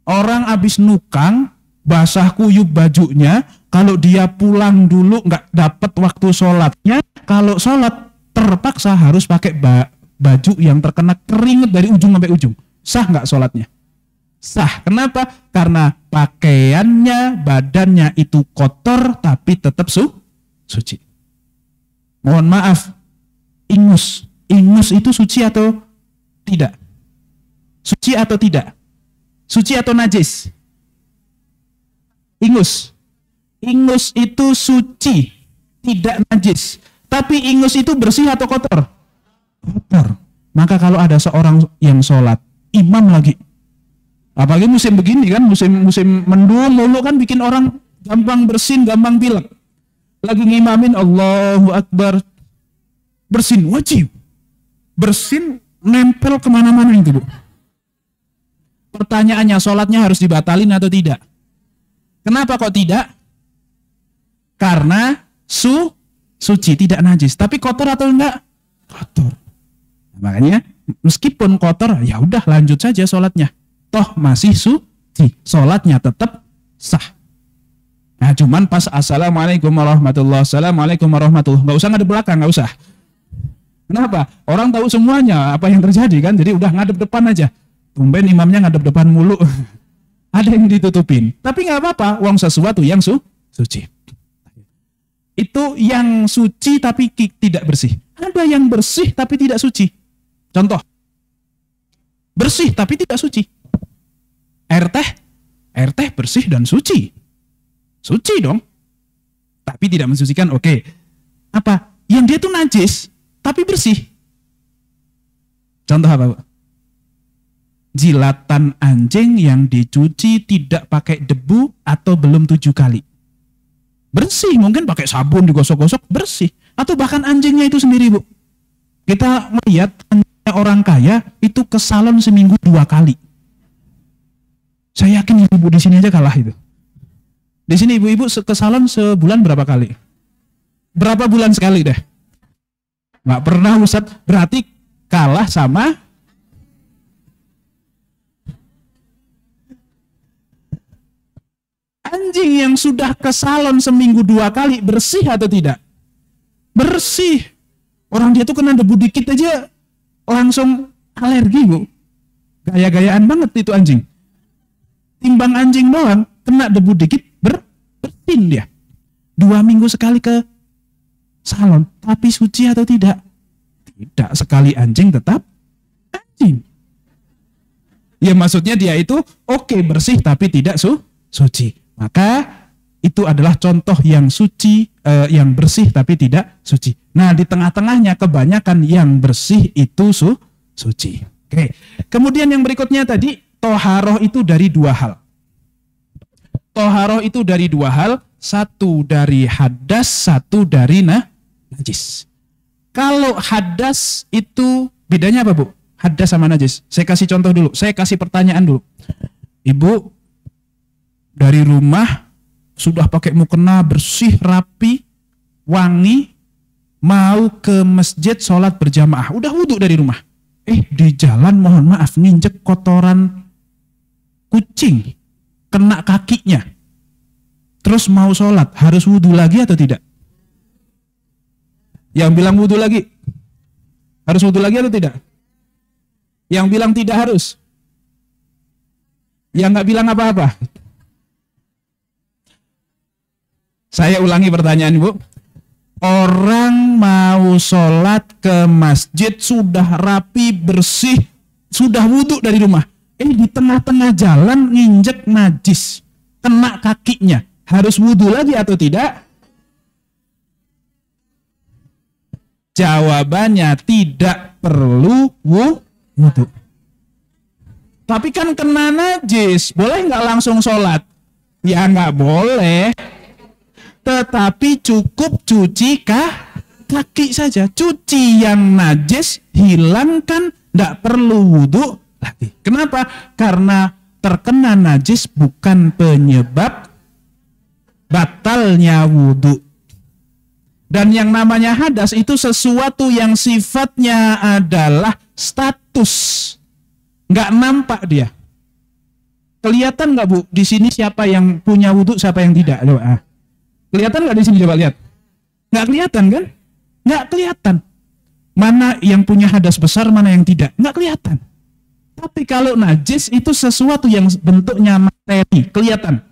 Orang habis nukang, basah kuyup bajunya, kalau dia pulang dulu nggak dapat waktu sholatnya, kalau sholat terpaksa harus pakai baju yang terkena keringat dari ujung sampai ujung. Sah nggak sholatnya? Sah. Kenapa? Karena pakaiannya, badannya itu kotor tapi tetap suci. Mohon maaf, ingus itu suci atau tidak? Suci atau tidak? Suci atau najis? Ingus itu suci, tidak najis. Tapi ingus itu bersih atau kotor? Kotor. Maka kalau ada seorang yang sholat, imam lagi, apalagi musim begini kan, musim mendung mulu kan bikin orang gampang bersin, gampang pilek. Lagi ngimamin Allahu Akbar, bersin wajib. Bersin nempel kemana-mana itu, Bu. Pertanyaannya, sholatnya harus dibatalin atau tidak? Kenapa kok tidak? Karena suci, tidak najis. Tapi kotor atau enggak? Kotor. Nah, makanya meskipun kotor, ya udah lanjut saja sholatnya. Toh masih suci, sholatnya tetap sah. Nah, cuman pas assalamualaikum warahmatullahi wabarakatuh, nggak usah ngadep belakang, nggak usah. Kenapa? Orang tahu semuanya apa yang terjadi kan, jadi udah ngadep depan aja. Tumben imamnya ngadep depan mulu. Ada yang ditutupin, tapi nggak apa-apa, wong sesuatu yang suci. Itu yang suci tapi tidak bersih. Ada yang bersih tapi tidak suci. Contoh, bersih tapi tidak suci. Air teh bersih dan suci. Suci dong. Tapi tidak mensucikan, oke. Apa? Yang dia tuh najis tapi bersih. Contoh apa, Bu? Jilatan anjing yang dicuci tidak pakai debu atau belum 7 kali. Bersih, mungkin pakai sabun digosok-gosok, bersih. Atau bahkan anjingnya itu sendiri, Bu. Kita melihat orang kaya itu ke salon seminggu 2 kali. Saya yakin ibu di sini aja kalah itu. Di sini ibu-ibu ke salon sebulan berapa kali? Berapa bulan sekali deh? Nggak pernah, Ustadz. Berarti kalah sama anjing yang sudah ke salon seminggu 2 kali. Bersih atau tidak? Bersih. Orang dia tuh kena debu dikit aja langsung alergi, Bu. Gaya-gayaan banget itu anjing. Timbang anjing doang, kena debu dikit bersin dia. 2 minggu sekali ke salon. Tapi suci atau tidak? Tidak, sekali anjing tetap anjing. Ya maksudnya dia itu oke, bersih tapi tidak suci. Maka itu adalah contoh yang suci, yang bersih tapi tidak suci. Nah di tengah-tengahnya kebanyakan yang bersih itu suci. Oke. Kemudian yang berikutnya tadi, toharoh itu dari dua hal. Toharoh itu dari dua hal, satu dari hadas, satu dari najis. Kalau hadas itu bedanya apa, Bu? Hadas sama najis. Saya kasih contoh dulu. Saya kasih pertanyaan dulu. Ibu dari rumah sudah pakai mukena bersih, rapi, wangi, mau ke masjid sholat berjamaah. Udah wudhu dari rumah. Di jalan mohon maaf nginjek kotoran kucing, kena kakinya. Terus mau sholat, harus wudhu lagi atau tidak? Yang bilang wudhu lagi. Harus wudhu lagi atau tidak? Yang bilang tidak harus. Yang nggak bilang apa-apa. Saya ulangi pertanyaan Ibu. Orang mau sholat ke masjid sudah rapi, bersih, sudah wudhu dari rumah. Di tengah-tengah jalan nginjek najis, kena kakinya. Harus wudhu lagi atau tidak? Jawabannya tidak perlu wudhu. Tapi kan kena najis, boleh nggak langsung sholat? Ya nggak boleh. Tetapi cukup cuci kaki saja. Cuci yang najis, hilangkan, nggak perlu wudhu lagi. Kenapa? Karena terkena najis bukan penyebab batalnya wudhu. Dan yang namanya hadas itu sesuatu yang sifatnya adalah status. Nggak nampak dia. Kelihatan nggak, Bu? Di sini siapa yang punya wudhu, siapa yang tidak? Kelihatan nggak di sini? Coba lihat. Nggak kelihatan kan? Nggak kelihatan. Mana yang punya hadas besar, mana yang tidak? Nggak kelihatan. Tapi kalau najis itu sesuatu yang bentuknya materi, kelihatan.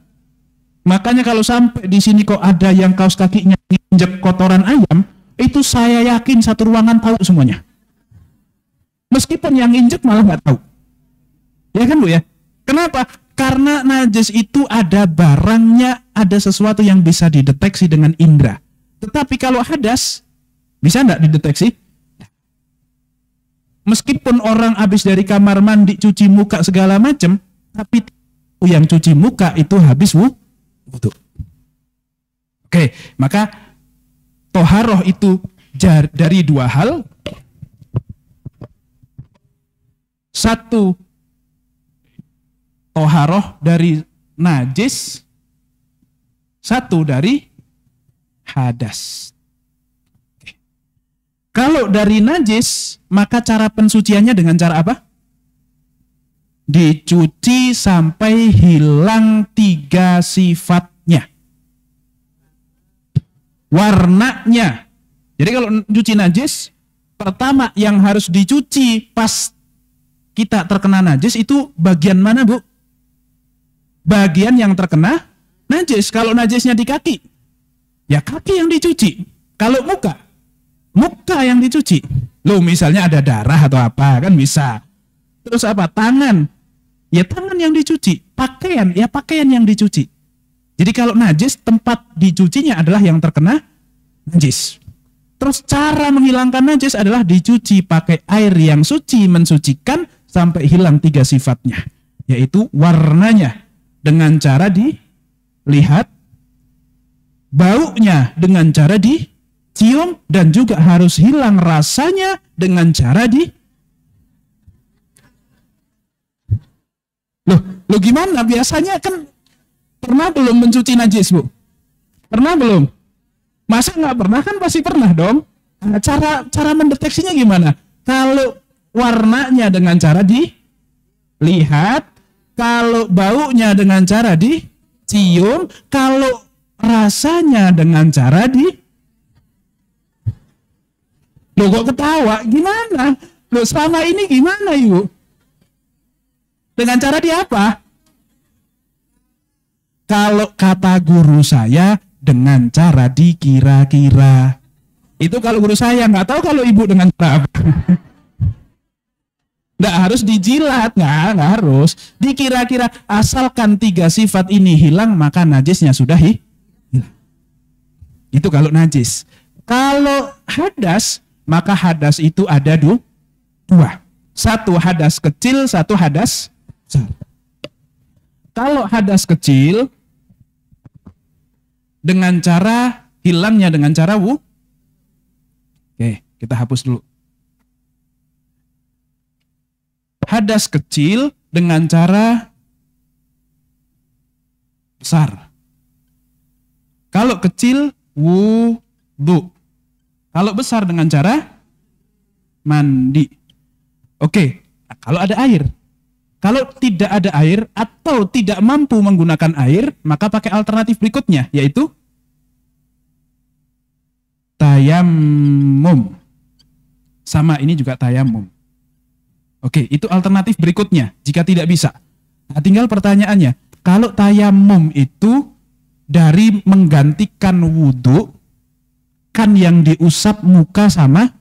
Makanya kalau sampai di sini kok ada yang kaos kakinya injek kotoran ayam, itu saya yakin satu ruangan tahu semuanya. Meskipun yang injek malah nggak tahu. Ya kan, Bu ya? Kenapa? Karena najis itu ada barangnya, ada sesuatu yang bisa dideteksi dengan indera. Tetapi kalau hadas, bisa nggak dideteksi? Meskipun orang habis dari kamar mandi, cuci muka segala macam, tapi yang cuci muka itu habis wudhu. Oke, maka toharoh itu dari dua hal. Satu, toharoh dari najis. Satu dari hadas. Oke. Kalau dari najis, maka cara pensuciannya dengan cara apa? Dicuci sampai hilang 3 sifatnya. Warnanya. Jadi kalau cuci najis, pertama yang harus dicuci pas kita terkena najis itu bagian mana, Bu? Bagian yang terkena najis. Kalau najisnya di kaki, ya kaki yang dicuci. Kalau muka, muka yang dicuci. Loh, misalnya ada darah atau apa, kan bisa. Terus apa? Tangan, ya tangan yang dicuci. Pakaian, ya pakaian yang dicuci. Jadi kalau najis, tempat dicucinya adalah yang terkena najis. Terus cara menghilangkan najis adalah dicuci pakai air yang suci, mensucikan sampai hilang 3 sifatnya. Yaitu warnanya dengan cara dilihat, baunya dengan cara dicium, dan juga harus hilang rasanya dengan cara Loh gimana? Biasanya kan pernah belum mencuci najis, Bu? Pernah belum? Masa nggak pernah? Kan pasti pernah dong. Nah, cara mendeteksinya gimana? Kalau warnanya dengan cara dilihat, kalau baunya dengan cara dicium, kalau rasanya dengan cara Loh kok ketawa? Gimana? Loh selama ini gimana, Ibu? Dengan cara apa? Kalau kata guru saya, dengan cara dikira-kira. Itu kalau guru saya, nggak tahu kalau ibu dengan cara apa. Nggak harus dijilat, nggak harus. Dikira-kira asalkan 3 sifat ini hilang, maka najisnya sudah hilang. Itu kalau najis. Kalau hadas, maka hadas itu ada 2. Satu hadas kecil, satu hadas besar. Kalau hadas kecil, dengan cara hilangnya dengan cara Oke, kita hapus dulu. Hadas kecil dengan cara besar. Kalau kecil, wudu. Kalau besar dengan cara mandi. Oke, kalau ada air. Kalau tidak ada air atau tidak mampu menggunakan air, maka pakai alternatif berikutnya, yaitu tayamum. Sama, ini juga tayamum. Oke, itu alternatif berikutnya jika tidak bisa. Nah, tinggal pertanyaannya, kalau tayamum itu dari menggantikan wudhu, kan yang diusap muka sama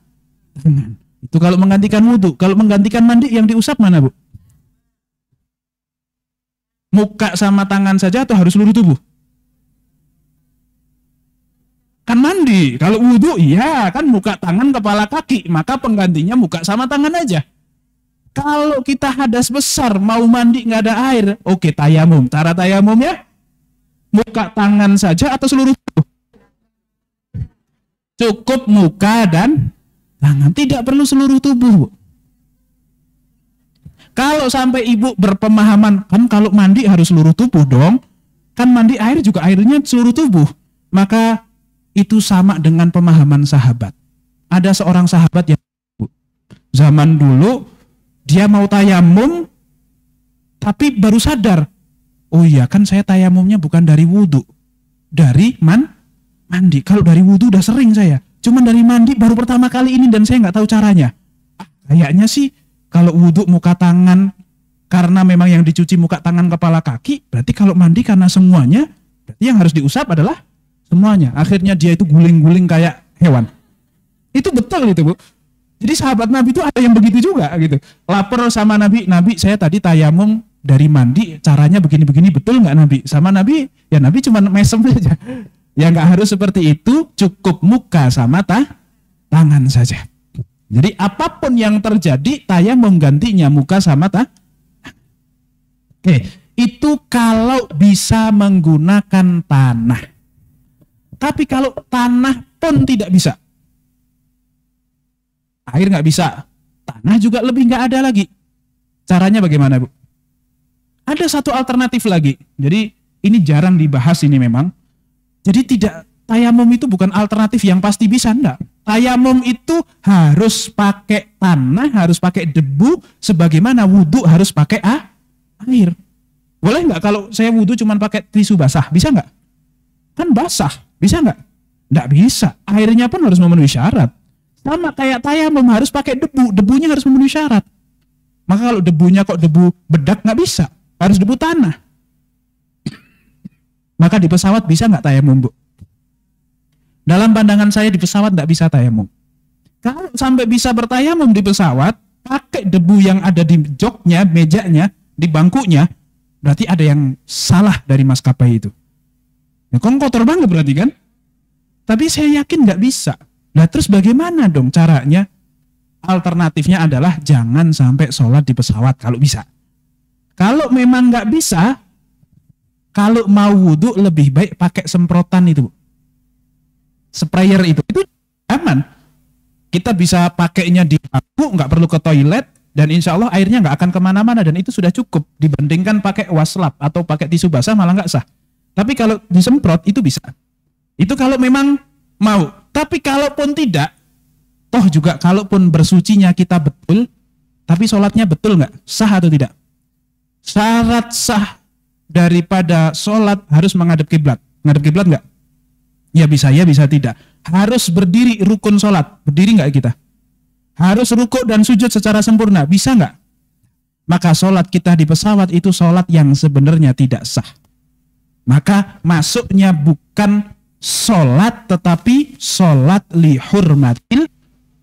tangan. Itu kalau menggantikan wudhu. Kalau menggantikan mandi, yang diusap mana, Bu? Muka sama tangan saja atau harus seluruh tubuh? Kan mandi. Kalau wudhu, iya kan muka, tangan, kepala, kaki. Maka penggantinya muka sama tangan aja. Kalau kita hadas besar, mau mandi nggak ada air, oke, tayamum. Cara tayamumnya, muka, tangan saja atau seluruh tubuh? Cukup muka dan tangan, tidak perlu seluruh tubuh. Kalau sampai ibu berpemahaman, kan kalau mandi harus seluruh tubuh dong, kan mandi air juga airnya seluruh tubuh, maka itu sama dengan pemahaman sahabat. Ada seorang sahabat yang zaman dulu, dia mau tayamum, tapi baru sadar, oh iya kan saya tayamumnya bukan dari wudhu, dari mandi. Kalau dari wudhu udah sering saya, cuman dari mandi baru pertama kali ini dan saya nggak tahu caranya. Kayaknya sih kalau wudhu muka tangan, karena memang yang dicuci muka tangan kepala kaki, berarti kalau mandi karena semuanya, berarti yang harus diusap adalah semuanya. Akhirnya dia itu guling-guling kayak hewan. Itu betul itu, Bu. Jadi sahabat Nabi itu ada yang begitu juga gitu. Lapor sama Nabi, Nabi saya tadi tayamum dari mandi, caranya begini-begini, betul nggak Nabi? Sama Nabi, ya Nabi cuma mesem saja. Ya nggak harus seperti itu, cukup muka sama tangan saja. Jadi apapun yang terjadi, tayamum gantinya muka sama Oke, itu kalau bisa menggunakan tanah. Tapi kalau tanah pun tidak bisa, air nggak bisa, tanah juga lebih nggak ada lagi. Caranya bagaimana, Bu? Ada satu alternatif lagi. Jadi ini jarang dibahas ini memang. Jadi tidak, tayamum itu bukan alternatif yang pasti bisa, enggak. Tayamum itu harus pakai tanah, harus pakai debu, sebagaimana wudhu harus pakai air. Boleh nggak kalau saya wudhu cuma pakai tisu basah? Bisa nggak? Kan basah, bisa nggak? Nggak bisa. Airnya pun harus memenuhi syarat. Sama kayak tayamum harus pakai debu, debunya harus memenuhi syarat. Maka kalau debunya kok debu bedak nggak bisa, harus debu tanah. Maka di pesawat bisa nggak tayamum, Bu? Dalam pandangan saya di pesawat nggak bisa tayamum. Kalau sampai bisa bertayamum di pesawat, pakai debu yang ada di joknya, mejanya, di bangkunya, berarti ada yang salah dari maskapai itu. Ya, kok kotor banget berarti kan? Tapi saya yakin nggak bisa. Nah terus bagaimana dong caranya? Alternatifnya adalah jangan sampai sholat di pesawat kalau bisa. Kalau memang nggak bisa, kalau mau wudhu lebih baik pakai semprotan itu, sprayer itu aman. Kita bisa pakainya di bangku, nggak perlu ke toilet, dan insya Allah airnya nggak akan kemana-mana, dan itu sudah cukup dibandingkan pakai waslap atau pakai tisu basah malah nggak sah. Tapi kalau disemprot itu bisa. Itu kalau memang mau. Tapi kalaupun tidak, toh juga kalaupun bersucinya kita betul, tapi sholatnya betul nggak? Sah atau tidak? Syarat sah daripada sholat harus menghadap kiblat. Menghadap kiblat nggak? Ya bisa tidak. Harus berdiri rukun sholat. Berdiri nggak kita? Harus rukuk dan sujud secara sempurna. Bisa nggak? Maka sholat kita di pesawat itu sholat yang sebenarnya tidak sah. Maka masuknya bukan sholat tetapi sholat lihurmatil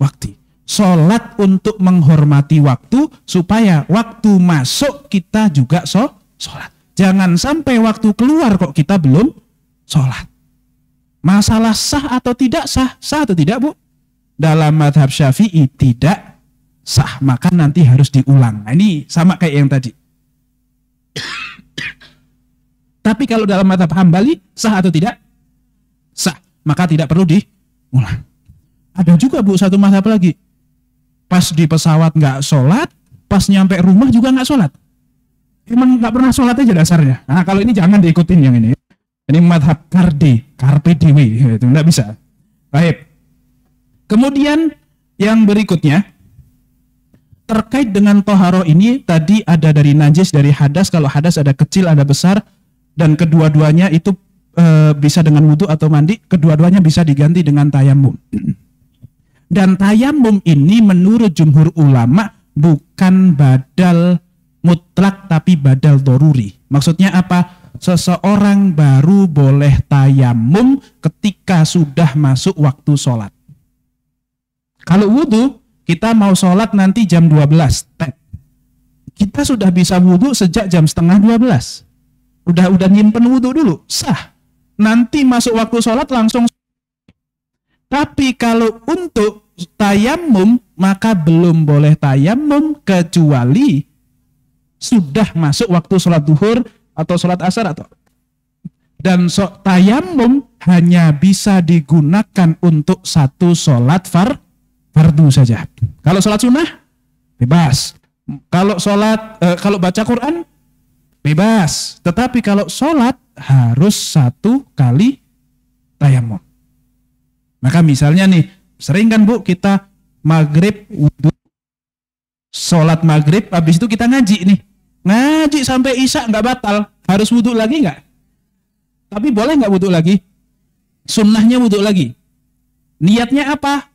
waktu. Sholat untuk menghormati waktu supaya waktu masuk kita juga sholat. Jangan sampai waktu keluar kok kita belum sholat. Masalah sah atau tidak sah? Sah atau tidak, Bu? Dalam mazhab Syafi'i tidak sah, maka nanti harus diulang. Nah, ini sama kayak yang tadi. Tapi kalau dalam mazhab Hambali sah atau tidak? Sah, maka tidak perlu diulang. Ada juga, Bu, satu mazhab lagi. Pas di pesawat nggak sholat, pas nyampe rumah juga nggak sholat. Emang nggak pernah sholat aja dasarnya. Nah, kalau ini jangan diikutin yang ini. Ini madhab karpe dewi, itu nggak bisa. Baik. Kemudian yang berikutnya terkait dengan toharo ini tadi ada dari najis, dari hadas. Kalau hadas ada kecil, ada besar, dan kedua-duanya itu bisa dengan wudhu atau mandi. Kedua-duanya bisa diganti dengan tayamum. Dan tayamum ini menurut jumhur ulama bukan badal mutlak tapi badal doruri. Maksudnya apa? Seseorang baru boleh tayamum ketika sudah masuk waktu sholat. Kalau wudhu, kita mau sholat nanti jam 12. Kita sudah bisa wudhu sejak jam setengah 12. Udah nyimpen wudhu dulu, sah. Nanti masuk waktu sholat langsung. Tapi kalau untuk tayamum, maka belum boleh tayamum kecuali sudah masuk waktu sholat duhur atau sholat asar atau. Dan tayamum hanya bisa digunakan untuk satu sholat fardu saja. Kalau sholat sunnah bebas. Kalau kalau baca Quran bebas. Tetapi kalau sholat harus satu kali tayamum. Maka misalnya nih, sering kan, Bu, kita maghrib wudhu, sholat maghrib, habis itu kita ngaji nih. Ngaji sampai isya nggak batal, harus wudhu lagi nggak? Tapi boleh nggak wudhu lagi? Sunnahnya wudhu lagi. Niatnya apa?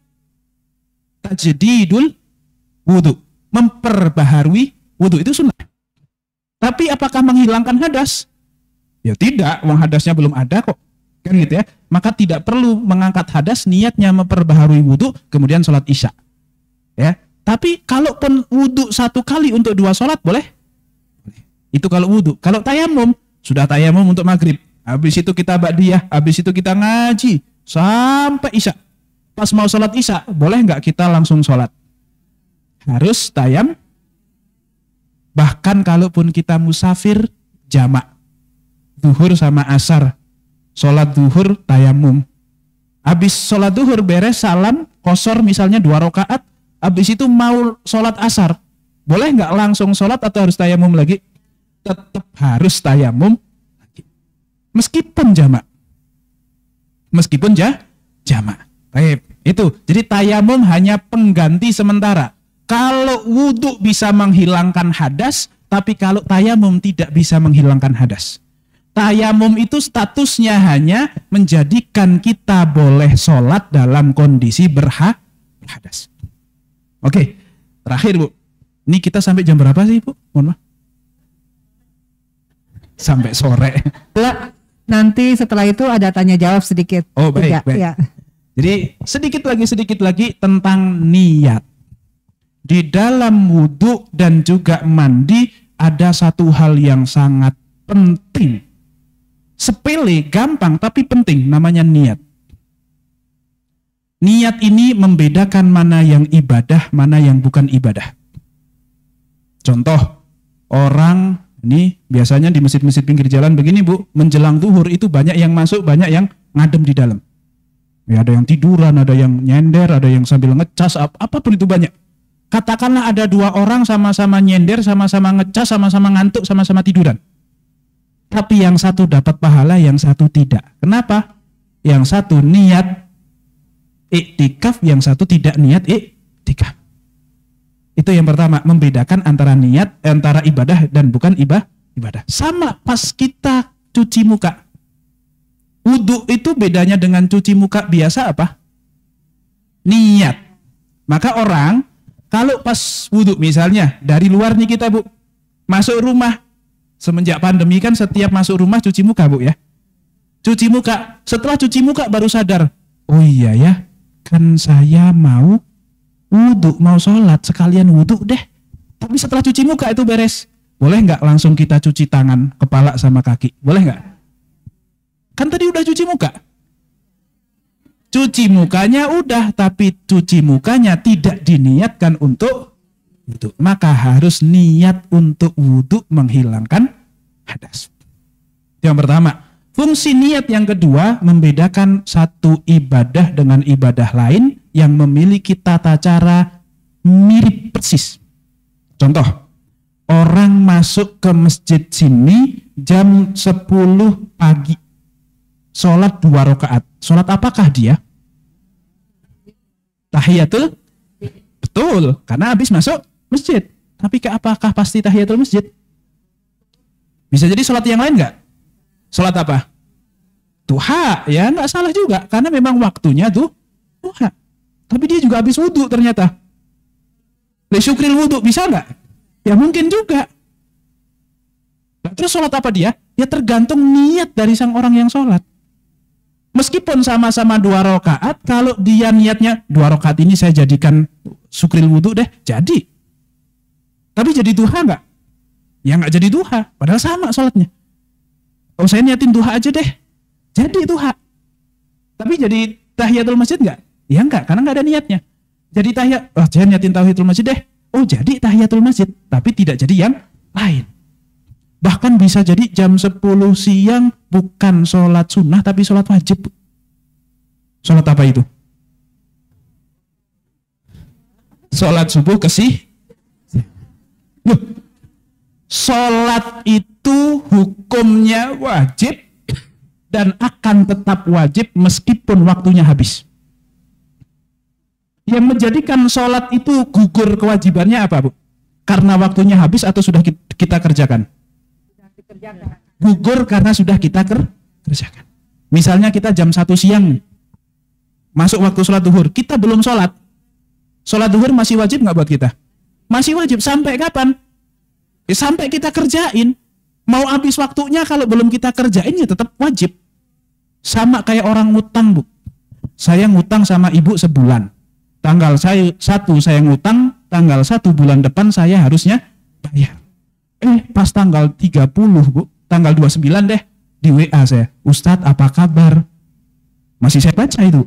Tajdidul wudhu, memperbaharui wudhu, itu sunnah. Tapi apakah menghilangkan hadas? Ya tidak, wong hadasnya belum ada kok. Kan gitu ya. Maka tidak perlu mengangkat hadas, niatnya memperbaharui wudhu, kemudian sholat isya. Ya. Tapi kalaupun wudhu satu kali untuk dua sholat, boleh? Itu kalau wudhu. Kalau tayamum, sudah tayamum untuk maghrib. Habis itu kita ba'diyah, habis itu kita ngaji sampai isya. Pas mau sholat isya, boleh nggak kita langsung sholat? Harus tayam. Bahkan kalaupun kita musafir, jamak. Zuhur sama asar. Sholat duhur tayamum. Habis sholat duhur beres salam, kosor misalnya 2 rakaat. Habis itu mau sholat asar. Boleh nggak langsung sholat atau harus tayamum lagi? Tetap harus tayamum lagi. Meskipun jamak. Meskipun jamak. Baik, itu. Jadi tayamum hanya pengganti sementara. Kalau wudhu bisa menghilangkan hadas, tapi kalau tayamum tidak bisa menghilangkan hadas. Tayamum itu statusnya hanya menjadikan kita boleh sholat dalam kondisi berhadas. Oke, terakhir, Bu. Ini kita sampai jam berapa sih, Bu? Mohon maaf. Sampai sore. Nanti setelah itu ada tanya jawab sedikit. Oh, baik, baik. Ya. Jadi sedikit lagi tentang niat. Di dalam wudhu dan juga mandi ada satu hal yang sangat penting. Sepele, gampang, tapi penting, namanya niat. Niat ini membedakan mana yang ibadah, mana yang bukan ibadah. Contoh, orang ini biasanya di masjid-masjid pinggir jalan begini, Bu, menjelang zuhur itu banyak yang masuk, banyak yang ngadem di dalam. Ya, ada yang tiduran, ada yang nyender, ada yang sambil ngecas, apapun itu banyak. Katakanlah ada 2 orang sama-sama nyender, sama-sama ngecas, sama-sama ngantuk, sama-sama tiduran. Tapi yang satu dapat pahala, yang satu tidak. Kenapa? Yang satu niat iktikaf, yang satu tidak niat iktikaf. Itu yang pertama, membedakan antara niat, antara ibadah dan bukan ibadah. Sama pas kita cuci muka. Wudhu itu bedanya dengan cuci muka biasa apa? Niat. Maka orang, kalau pas wudhu misalnya, dari luar nih kita, Bu, masuk rumah. Semenjak pandemi kan setiap masuk rumah cuci muka, Bu, ya. Cuci muka. Setelah cuci muka baru sadar. Oh iya ya, kan saya mau wudhu, mau sholat, sekalian wudhu deh. Tapi setelah cuci muka itu beres. Boleh nggak langsung kita cuci tangan, kepala sama kaki? Boleh nggak? Kan tadi udah cuci muka. Cuci mukanya udah, tapi cuci mukanya tidak diniatkan untuk wudhu. Maka harus niat untuk wudhu menghilangkan hadas. Yang pertama. Fungsi niat yang kedua membedakan satu ibadah dengan ibadah lain yang memiliki tata cara mirip persis. Contoh, orang masuk ke masjid sini jam 10 pagi. Sholat 2 rakaat. Sholat apakah dia? Tahiyatul? Betul, karena habis masuk masjid. Tapi apakah pasti tahiyatul masjid? Bisa jadi sholat yang lain nggak? Sholat apa? Duha, ya nggak salah juga, karena memang waktunya tuh duha. Tapi dia juga habis wudhu ternyata. Lisyukril wudhu, bisa nggak? Ya mungkin juga. Nah, terus sholat apa dia? Ya tergantung niat dari sang orang yang sholat. Meskipun sama-sama 2 rakaat, kalau dia niatnya 2 rakaat ini saya jadikan syukril wudhu deh, jadi. Tapi jadi duha nggak? Ya nggak jadi duha, padahal sama sholatnya. Oh saya niatin duha aja deh, jadi duha. Tapi jadi tahiyatul masjid nggak? Ya nggak, karena nggak ada niatnya. Jadi saya niatin tahiyatul masjid deh. Oh jadi tahiyatul masjid, tapi tidak jadi yang lain. Bahkan bisa jadi jam 10 siang bukan sholat sunnah tapi sholat wajib. Sholat apa itu? Sholat subuh sholat itu hukumnya wajib dan akan tetap wajib meskipun waktunya habis. Yang menjadikan sholat itu gugur kewajibannya apa, Bu? Karena waktunya habis atau sudah kita kerjakan? Gugur karena sudah kita kerjakan. Misalnya kita jam 1 siang masuk waktu sholat duhur, kita belum sholat. Sholat duhur masih wajib nggak buat kita? Masih wajib. Sampai kapan? Ya, sampai kita kerjain. Mau habis waktunya, kalau belum kita kerjain ya tetap wajib. Sama kayak orang ngutang, Bu. Saya ngutang sama ibu sebulan. Tanggal 1 saya ngutang, tanggal 1 bulan depan saya harusnya bayar. Pas tanggal 30, Bu, tanggal 29 deh, di WA saya, Ustadz apa kabar? Masih saya baca itu.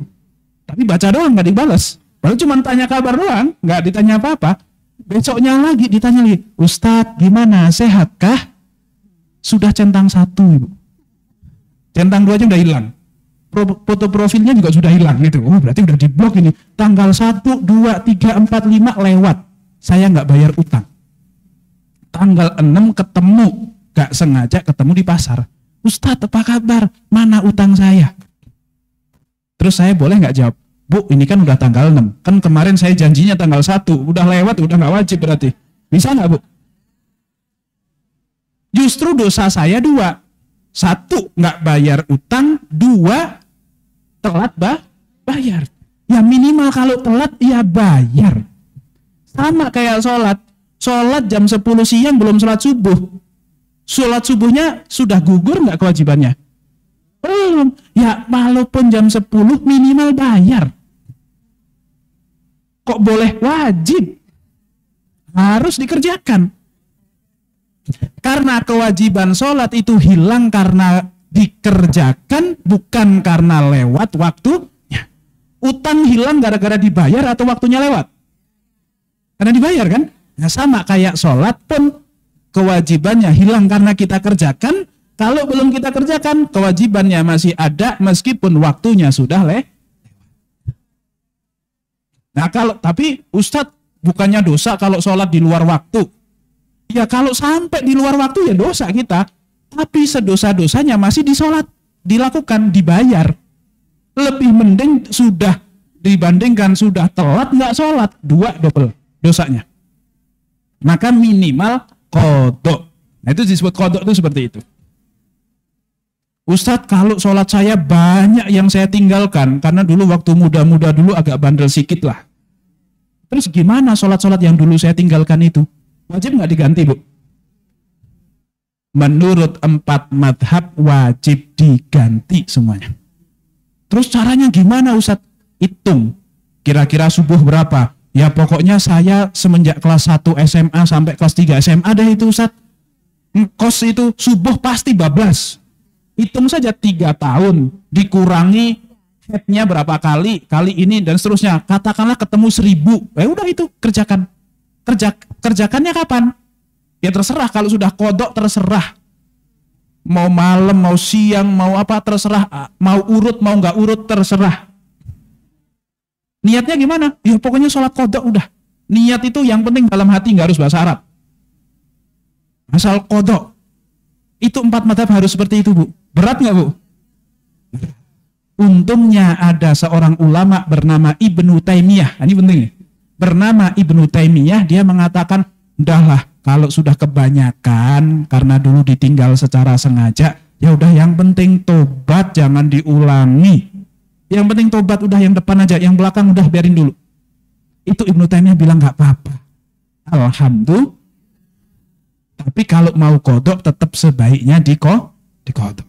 Tapi baca doang, nggak dibalas. Baru cuma tanya kabar doang, nggak ditanya apa-apa. Besoknya lagi ditanya lagi, Ustadz gimana, sehatkah? Sudah centang 1, Ibu. Centang 2 aja udah hilang. Foto profilnya juga sudah hilang gitu. Oh berarti udah diblok ini. Tanggal 1, 2, 3, 4, 5 lewat. Saya nggak bayar utang. Tanggal 6 ketemu, gak sengaja ketemu di pasar. Ustadz apa kabar? Mana utang saya? Terus saya boleh nggak jawab? Bu ini kan udah tanggal 6. Kan kemarin saya janjinya tanggal 1. Udah lewat, udah nggak wajib berarti. Bisa nggak, Bu? Justru dosa saya 2. 1 nggak bayar utang, 2 telat bayar. Ya minimal kalau telat ya bayar. Sama kayak sholat. Sholat jam 10 siang belum sholat subuh. Sholat subuhnya sudah gugur nggak kewajibannya? Belum. Ya walaupun jam 10 minimal bayar. Kok boleh wajib? Harus dikerjakan. Karena kewajiban sholat itu hilang karena dikerjakan, bukan karena lewat waktunya. Utang hilang gara-gara dibayar atau waktunya lewat? Karena dibayar kan? Nah, sama kayak sholat pun kewajibannya hilang karena kita kerjakan. Kalau belum kita kerjakan, kewajibannya masih ada meskipun waktunya sudah lewat. Nah tapi Ustadz bukannya dosa kalau sholat di luar waktu. Ya kalau sampai di luar waktu ya dosa kita. Tapi sedosa-dosanya masih di sholat, dilakukan, dibayar. Lebih mending sudah dibandingkan sudah telat nggak sholat, 2 double dosanya. Maka minimal qodok. Nah itu disebut qodok itu seperti itu. Ustadz kalau sholat saya banyak yang saya tinggalkan karena dulu waktu muda-muda dulu agak bandel sikit lah. Terus gimana sholat-sholat yang dulu saya tinggalkan itu? Wajib nggak diganti, Bu? Menurut 4 madhab wajib diganti semuanya. Terus caranya gimana Ustadz? Hitung. Kira-kira subuh berapa? Ya pokoknya saya semenjak kelas 1 SMA sampai kelas 3 SMA deh itu Ustadz. Kos itu subuh pasti bablas. Hitung saja 3 tahun. Dikurangi headnya berapa kali ini dan seterusnya. Katakanlah ketemu 1000. Udah itu kerjakan. Kerjakannya kapan? Ya terserah, kalau sudah kodok terserah. Mau malam, mau siang, mau apa terserah. Mau urut, mau nggak urut terserah. Niatnya gimana? Ya pokoknya sholat kodok udah. Niat itu yang penting dalam hati, nggak harus bahasa Arab. Asal kodok. Itu 4 madhab harus seperti itu Bu. Berat nggak Bu? Untungnya ada seorang ulama bernama Ibnu Taimiyah. Ini penting. Bernama Ibnu Taimiyah, dia mengatakan, udahlah kalau sudah kebanyakan karena dulu ditinggal secara sengaja, ya udah yang penting tobat, jangan diulangi. Yang penting tobat, udah yang depan aja, yang belakang udah biarin dulu. Itu Ibnu Taimiyah bilang nggak apa-apa. Alhamdulillah. Tapi kalau mau kodok tetap sebaiknya dikodok.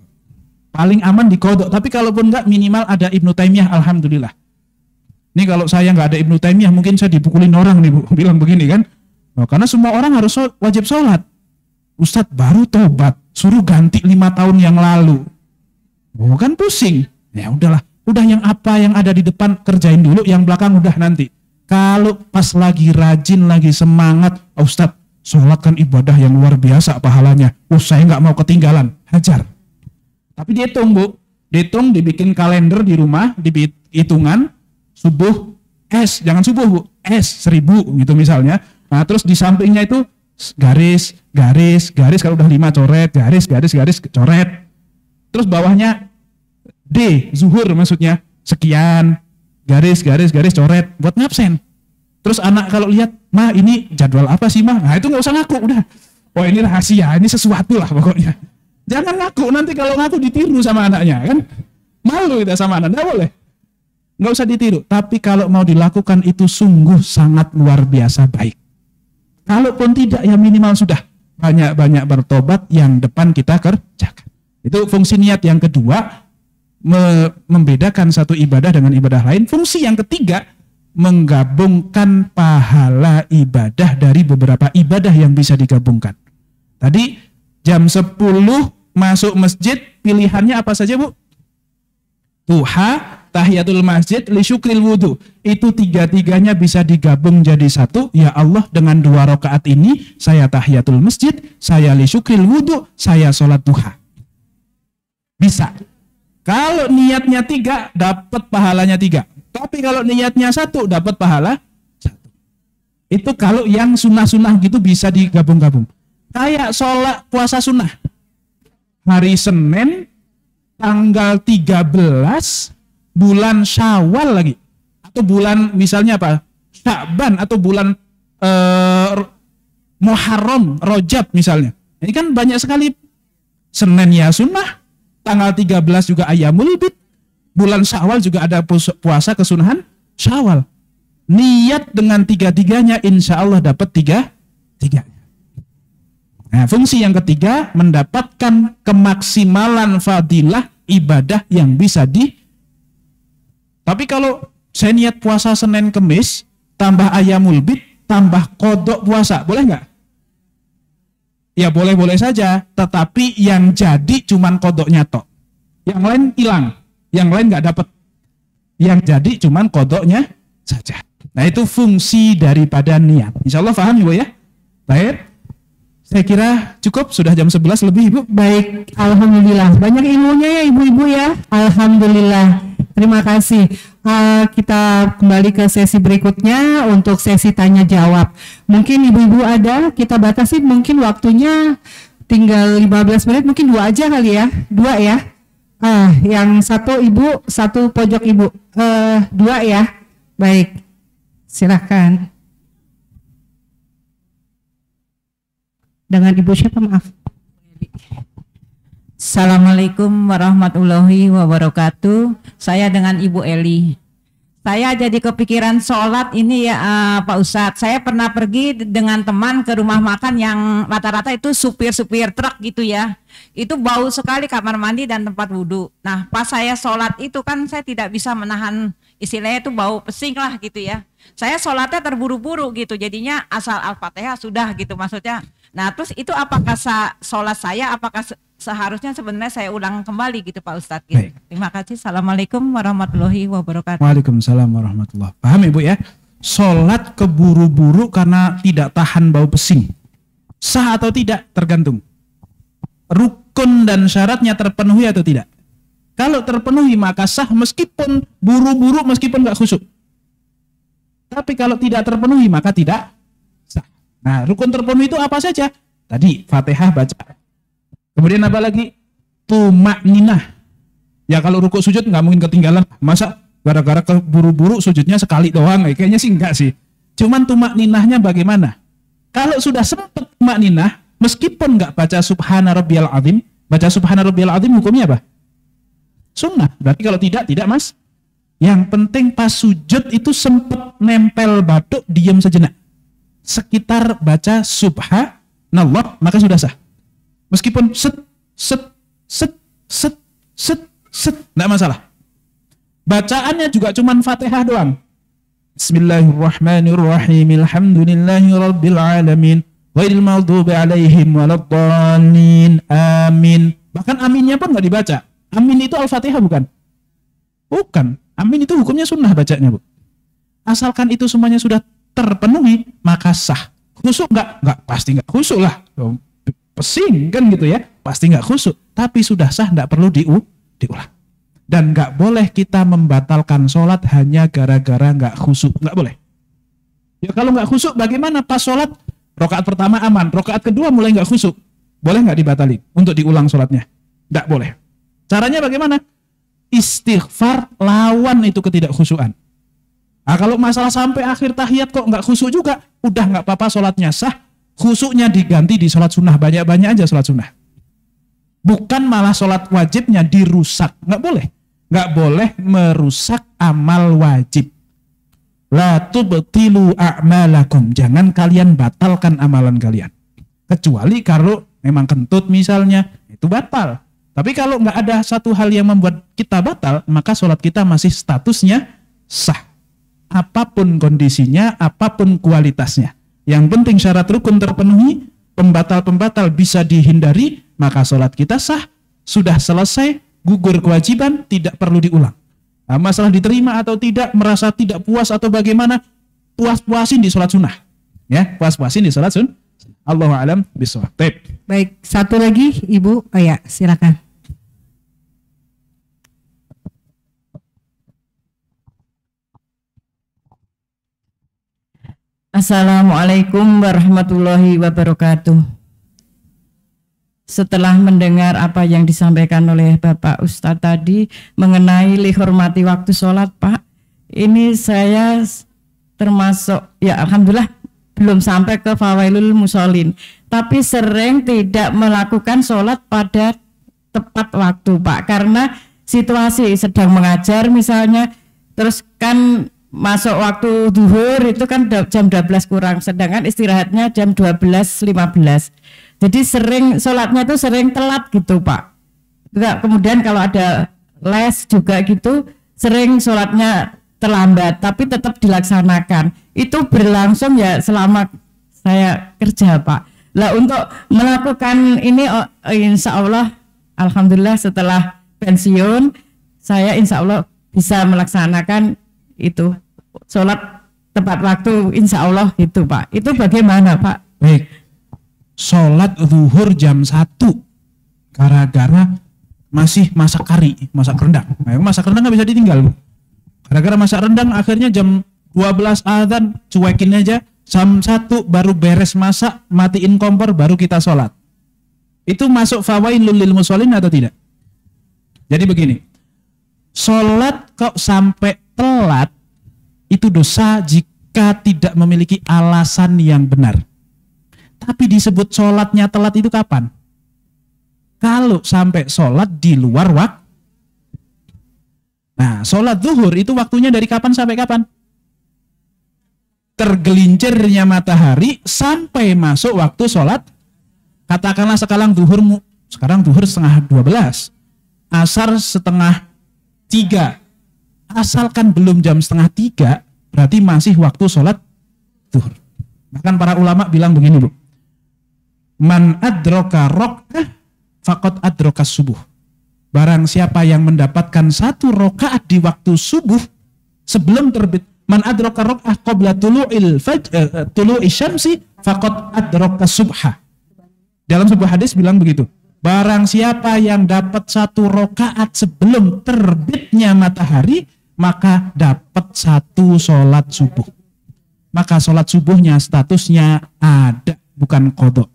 Paling aman dikodok. Tapi kalaupun nggak, minimal ada Ibnu Taimiyah, alhamdulillah. Ini kalau saya nggak ada Ibnu Taimiyah, mungkin saya dipukulin orang nih Bu, bilang begini kan. Oh, karena semua orang harus wajib sholat. Ustadz baru tobat, suruh ganti 5 tahun yang lalu. Oh kan pusing. Ya udahlah, udah yang apa yang ada di depan kerjain dulu, yang belakang udah nanti. Kalau pas lagi rajin, lagi semangat, oh, Ustadz sholat kan ibadah yang luar biasa pahalanya. Saya nggak mau ketinggalan, hajar. Tapi dihitung Bu, dihitung, dibikin kalender di rumah, hitungan subuh jangan subuh Bu, 1000 gitu misalnya. Nah terus di sampingnya itu garis, kalau udah 5 coret, garis, coret. Terus bawahnya D, zuhur maksudnya, sekian, garis, coret, buat ngabsen. Terus anak kalau lihat, Ma ini jadwal apa sih Ma? Nah itu nggak usah ngaku, udah. Oh ini rahasia, ini sesuatu lah pokoknya. Jangan ngaku, nanti kalau ngaku ditiru sama anaknya kan. Malu kita sama anak, nggak boleh. Nggak usah ditiru, tapi kalau mau dilakukan itu sungguh sangat luar biasa baik. Kalaupun tidak, ya minimal sudah banyak-banyak bertobat, yang depan kita kerjakan. Itu fungsi niat yang kedua, membedakan satu ibadah dengan ibadah lain. Fungsi yang ketiga, menggabungkan pahala ibadah dari beberapa ibadah yang bisa digabungkan. Tadi jam 10 masuk masjid, pilihannya apa saja Bu? Duha, tahiyatul masjid, li syukril wudu. Itu 3-tiganya bisa digabung jadi satu. Ya Allah, dengan 2 rakaat ini saya tahiyatul masjid, saya li syukril wudu, saya sholat duha. Bisa. Kalau niatnya 3 dapat pahalanya 3. Tapi kalau niatnya 1 dapat pahala 1. Itu kalau yang sunnah-sunnah gitu bisa digabung-gabung. Kayak sholat puasa sunnah. Hari Senin tanggal 13 bulan Syawal lagi, atau bulan misalnya apa, Sya'ban, atau bulan Muharram, Rajab misalnya. Ini kan banyak sekali. Senin ya sunnah, tanggal 13 juga Ayyamul Bid, bulan Syawal juga ada puasa kesunahan Syawal. Niat dengan 3-tiganya, insya Allah dapat 3-tiganya. Nah, fungsi yang ketiga, mendapatkan kemaksimalan fadilah ibadah yang bisa Tapi kalau saya niat puasa Senin Kemis, tambah Ayyamul Bid, tambah kodok puasa, boleh nggak? Ya boleh-boleh saja, tetapi yang jadi cuman kodoknya tok. Yang lain hilang, yang lain nggak dapat. Yang jadi cuman kodoknya saja. Nah itu fungsi daripada niat. Insya Allah paham Ibu ya? Baik. Saya kira cukup, sudah jam 11 lebih Ibu. Baik, alhamdulillah. Banyak ilmunya ya Ibu-ibu ya. Alhamdulillah. Terima kasih. Kita kembali ke sesi berikutnya untuk sesi tanya jawab. Mungkin Ibu-ibu ada, kita batasi mungkin waktunya tinggal 15 menit, mungkin 2 aja kali ya. 2 ya. Yang satu Ibu, satu pojok Ibu. 2 ya. Baik. Silakan. Dengan Ibu siapa, maaf? Assalamualaikum warahmatullahi wabarakatuh. Saya dengan Ibu Eli. Saya jadi kepikiran sholat ini ya Pak Ustadz. Saya pernah pergi dengan teman ke rumah makan yang rata-rata itu supir-supir truk gitu ya. Itu bau sekali kamar mandi dan tempat wudhu. Nah pas saya sholat itu kan saya tidak bisa menahan istilahnya itu bau pesing lah gitu ya. Saya sholatnya terburu-buru gitu. Jadinya asal Al-Fatihah sudah gitu maksudnya. Nah terus itu apakah sholat saya apakah seharusnya sebenarnya saya ulang kembali gitu Pak Ustadz gitu. Baik. Terima kasih. Assalamualaikum warahmatullahi wabarakatuh. Waalaikumsalam warahmatullahi. Paham Ibu ya? Sholat keburu-buru karena tidak tahan bau pesing. Sah atau tidak? Tergantung. Rukun dan syaratnya terpenuhi atau tidak? Kalau terpenuhi maka sah meskipun buru-buru, meskipun nggak khusyuk. Tapi kalau tidak terpenuhi maka tidak sah. Nah rukun terpenuhi itu apa saja? Tadi Fatihah baca. Kemudian apa lagi? Tumakninah. Ya kalau rukuk sujud nggak mungkin ketinggalan. Masa gara-gara keburu-buru sujudnya sekali doang? Kayaknya sih enggak sih. Cuman tumakninahnya bagaimana? Kalau sudah sempat tumakninah, meskipun nggak baca Subhana Rabbiyal Azim, baca Subhana Rabbiyal Azim hukumnya apa? Sunnah. Berarti kalau tidak mas. Yang penting pas sujud itu sempat nempel batuk, diam sejenak. Sekitar baca Subhanallah, maka sudah sah. Meskipun set, enggak masalah. Bacaannya juga cuman Fatihah doang. Bismillahirrahmanirrahim. Alhamdulillahirabbil alamin. Ghairil maghdubi alaihim waladdallin. Amin. Bahkan aminnya pun enggak dibaca. Amin itu Al-Fatihah bukan? Bukan. Amin itu hukumnya sunnah bacanya, Bu. Asalkan itu semuanya sudah terpenuhi, maka sah. Khusyuk enggak? Enggak, pasti enggak khusyuk lah. Pesing kan gitu ya, pasti nggak khusyuk, tapi sudah sah, nggak perlu diulang. Dan nggak boleh kita membatalkan sholat hanya gara-gara nggak khusyuk, nggak boleh. Ya kalau nggak khusyuk, bagaimana pas sholat? Rokaat pertama aman, rokaat kedua mulai nggak khusyuk, boleh nggak dibatalin untuk diulang sholatnya? Nggak boleh. Caranya bagaimana? Istighfar lawan itu ketidakkhusyuan. Nah, kalau masalah sampai akhir tahiyat kok nggak khusyuk juga, udah nggak apa-apa, sholatnya sah. Khusyuknya diganti di sholat sunnah, banyak-banyak aja sholat sunnah. Bukan malah sholat wajibnya dirusak, nggak boleh. Nggak boleh merusak amal wajib. La tubtilu a'malakum, jangan kalian batalkan amalan kalian. Kecuali kalau memang kentut misalnya, itu batal. Tapi kalau nggak ada satu hal yang membuat kita batal, maka sholat kita masih statusnya sah. Apapun kondisinya, apapun kualitasnya. Yang penting syarat rukun terpenuhi, pembatal-pembatal bisa dihindari, maka sholat kita sah, sudah selesai, gugur kewajiban, tidak perlu diulang. Nah, masalah diterima atau tidak, merasa tidak puas atau bagaimana, puas-puasin di sholat sunnah. Ya, puas-puasin di sholat sunnah. Allahu a'lam bishawab. Baik, satu lagi Ibu, oh ya silakan. Assalamualaikum warahmatullahi wabarakatuh. Setelah mendengar apa yang disampaikan oleh Bapak Ustadz tadi mengenai dihormati waktu sholat, Pak, ini saya termasuk, ya alhamdulillah belum sampai ke fawailul musholin, tapi sering tidak melakukan sholat pada tepat waktu, Pak, karena situasi sedang mengajar misalnya, terus kan masuk waktu zuhur itu kan jam 12 kurang, sedangkan istirahatnya jam 12.15. Jadi sering sholatnya tuh sering telat gitu, Pak. Kemudian kalau ada les juga gitu, sering sholatnya terlambat, tapi tetap dilaksanakan. Itu berlangsung ya selama saya kerja, Pak. Lah untuk melakukan ini, insya Allah, alhamdulillah setelah pensiun, saya insya Allah bisa melaksanakan itu sholat tepat waktu, insya Allah itu, Pak. Itu bagaimana, Pak? Baik, sholat zuhur jam 1 gara-gara masih masak kari, masak rendang. Nah, masak rendang nggak bisa ditinggal, Bu. Gara-gara masak rendang akhirnya jam 12 azan, cuekin aja. Jam 1 baru beres masak, matiin kompor, baru kita sholat. Itu masuk fawailul lil musholin atau tidak? Jadi begini, sholat kok sampai telat itu dosa jika tidak memiliki alasan yang benar. Tapi disebut sholatnya telat itu kapan? Kalau sampai sholat di luar waktu. Nah, sholat zuhur itu waktunya dari kapan sampai kapan? Tergelincirnya matahari sampai masuk waktu sholat. Katakanlah sekarang zuhur 12, asar setengah 3. Asalkan belum jam setengah 3, berarti masih waktu sholat zuhur. Bahkan para ulama bilang begini, Bu. Man adroka rok'ah faqad adroka subuh. Barang siapa yang mendapatkan 1 rakaat di waktu subuh sebelum terbit, man adroka rok'ah qabla tulu'i syamsi faqad adroka subha. Dalam sebuah hadis bilang begitu. Barang siapa yang dapat 1 rakaat sebelum terbitnya matahari, maka dapat 1 sholat subuh. Maka sholat subuhnya statusnya ada, bukan qadha.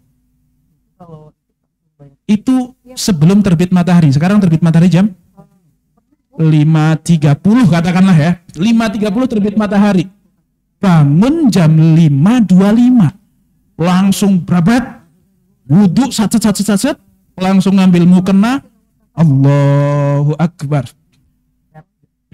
Itu sebelum terbit matahari. Sekarang terbit matahari jam 5.30 katakanlah ya. 5.30 terbit matahari. Bangun jam 5.25. Langsung berabat, wudhu, sat, langsung ngambil mukena, Allahu Akbar.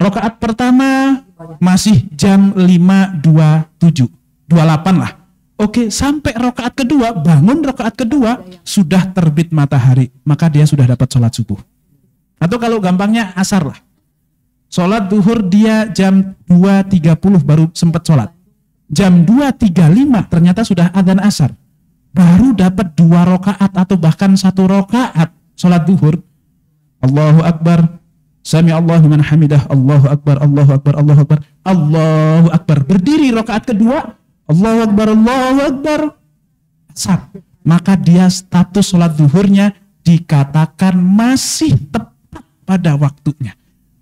Rakaat pertama masih jam 5.27, 28 lah. Oke, sampai rakaat kedua, bangun rakaat kedua, sudah terbit matahari, maka dia sudah dapat sholat subuh. Atau kalau gampangnya asar lah. Sholat duhur dia jam 2.30 baru sempat sholat. Jam 2.35 ternyata sudah adzan asar. Baru dapat 2 rakaat atau bahkan 1 rakaat sholat duhur. Allahu Akbar. Sami Allahu liman hamidah. Allahu Akbar, Allahu Akbar, Allahu Akbar, Allahu Akbar. Berdiri rakaat kedua, Allahu Akbar, Allahu Akbar. Asar. Maka dia status sholat zuhurnya dikatakan masih tepat pada waktunya.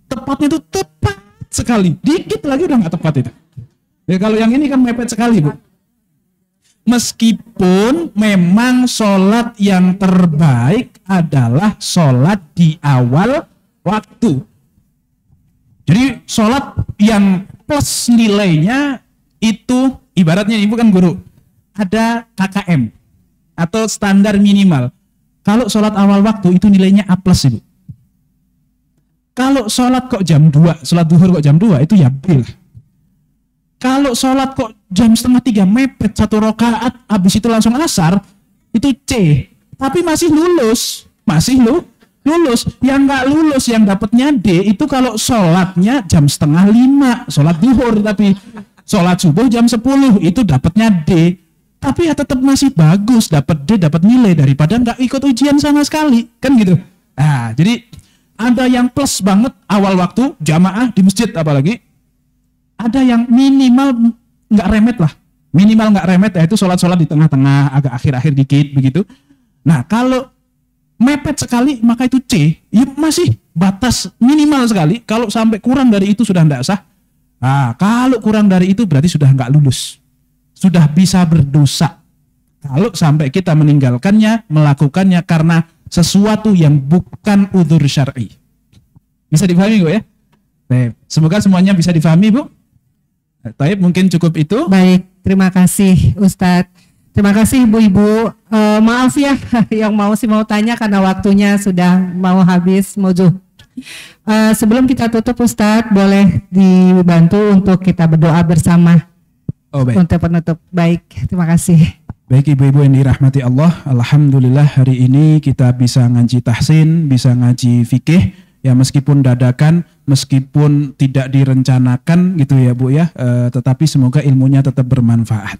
Tepatnya itu tepat sekali. Dikit lagi udah nggak tepat itu. Ya, kalau yang ini kan mepet sekali, Bu. Meskipun memang sholat yang terbaik adalah sholat di awal waktu. Jadi sholat yang plus nilainya itu ibaratnya ibu kan guru, ada KKM atau standar minimal. Kalau sholat awal waktu itu nilainya A plus, ibu. Kalau sholat kok jam 2, sholat duhur kok jam 2, itu ya B lah. Kalau sholat kok jam setengah 3 mepet 1 rakaat, habis itu langsung asar, itu C. Tapi masih lulus, lulus. Yang nggak lulus, yang dapatnya D itu kalau sholatnya jam setengah 5, sholat duhur, tapi sholat subuh jam 10 itu dapatnya D. Tapi ya tetap masih bagus, dapat D, dapat nilai daripada nggak ikut ujian sama sekali, kan gitu. Nah, jadi ada yang plus banget awal waktu jamaah di masjid apalagi. Ada yang minimal nggak remet lah, minimal nggak remet ya itu sholat-sholat di tengah-tengah, agak akhir-akhir dikit begitu. Nah kalau mepet sekali maka itu C, ya masih batas minimal sekali. Kalau sampai kurang dari itu sudah tidak sah. Nah, kalau kurang dari itu berarti sudah nggak lulus, sudah bisa berdosa. Kalau sampai kita meninggalkannya, melakukannya karena sesuatu yang bukan udzur syar'i. Bisa dipahami, Bu ya? Baik. Semoga semuanya bisa dipahami, Bu. Baik, mungkin cukup itu. Baik, terima kasih Ustadz. Terima kasih Ibu-Ibu. Maaf ya yang mau tanya karena waktunya sudah mau habis, mau zuhur. Sebelum kita tutup Ustadz, boleh dibantu untuk kita berdoa bersama. Oh, baik. Untuk penutup. Baik, terima kasih. Baik ibu-ibu yang dirahmati Allah, alhamdulillah hari ini kita bisa ngaji tahsin, bisa ngaji fikih. Ya meskipun dadakan, meskipun tidak direncanakan gitu ya Bu ya, tetapi semoga ilmunya tetap bermanfaat.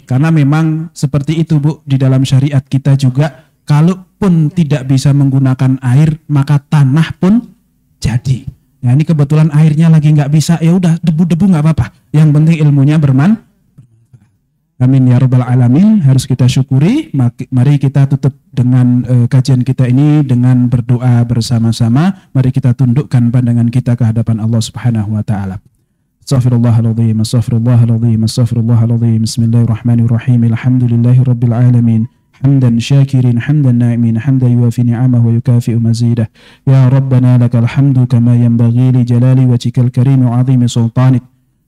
Karena memang seperti itu Bu, di dalam syariat kita juga, kalaupun tidak bisa menggunakan air, maka tanah pun jadi. Ya ini kebetulan airnya lagi nggak bisa, ya udah debu-debu nggak apa-apa. Yang penting ilmunya bermanfaat. Amin ya rabbal alamin. Harus kita syukuri. Mari kita tutup dengan kajian kita ini dengan berdoa bersama-sama. Mari kita tundukkan pandangan kita ke hadapan Allah Subhanahu wa taala. Astaghfirullahaladzim, astaghfirullahaladzim, astaghfirullahaladzim. Bismillahirrahmanirrahim. Alhamdulillahirabbil alamin. Hamdan syakirin, hamdan na'imin, hamdan yuwafi ni'amahu wa yukafi'u mazidah. Ya Rabbana lakal hamdu kama yanbaghi li jalali wajhikal karim wa 'azimi sultanik.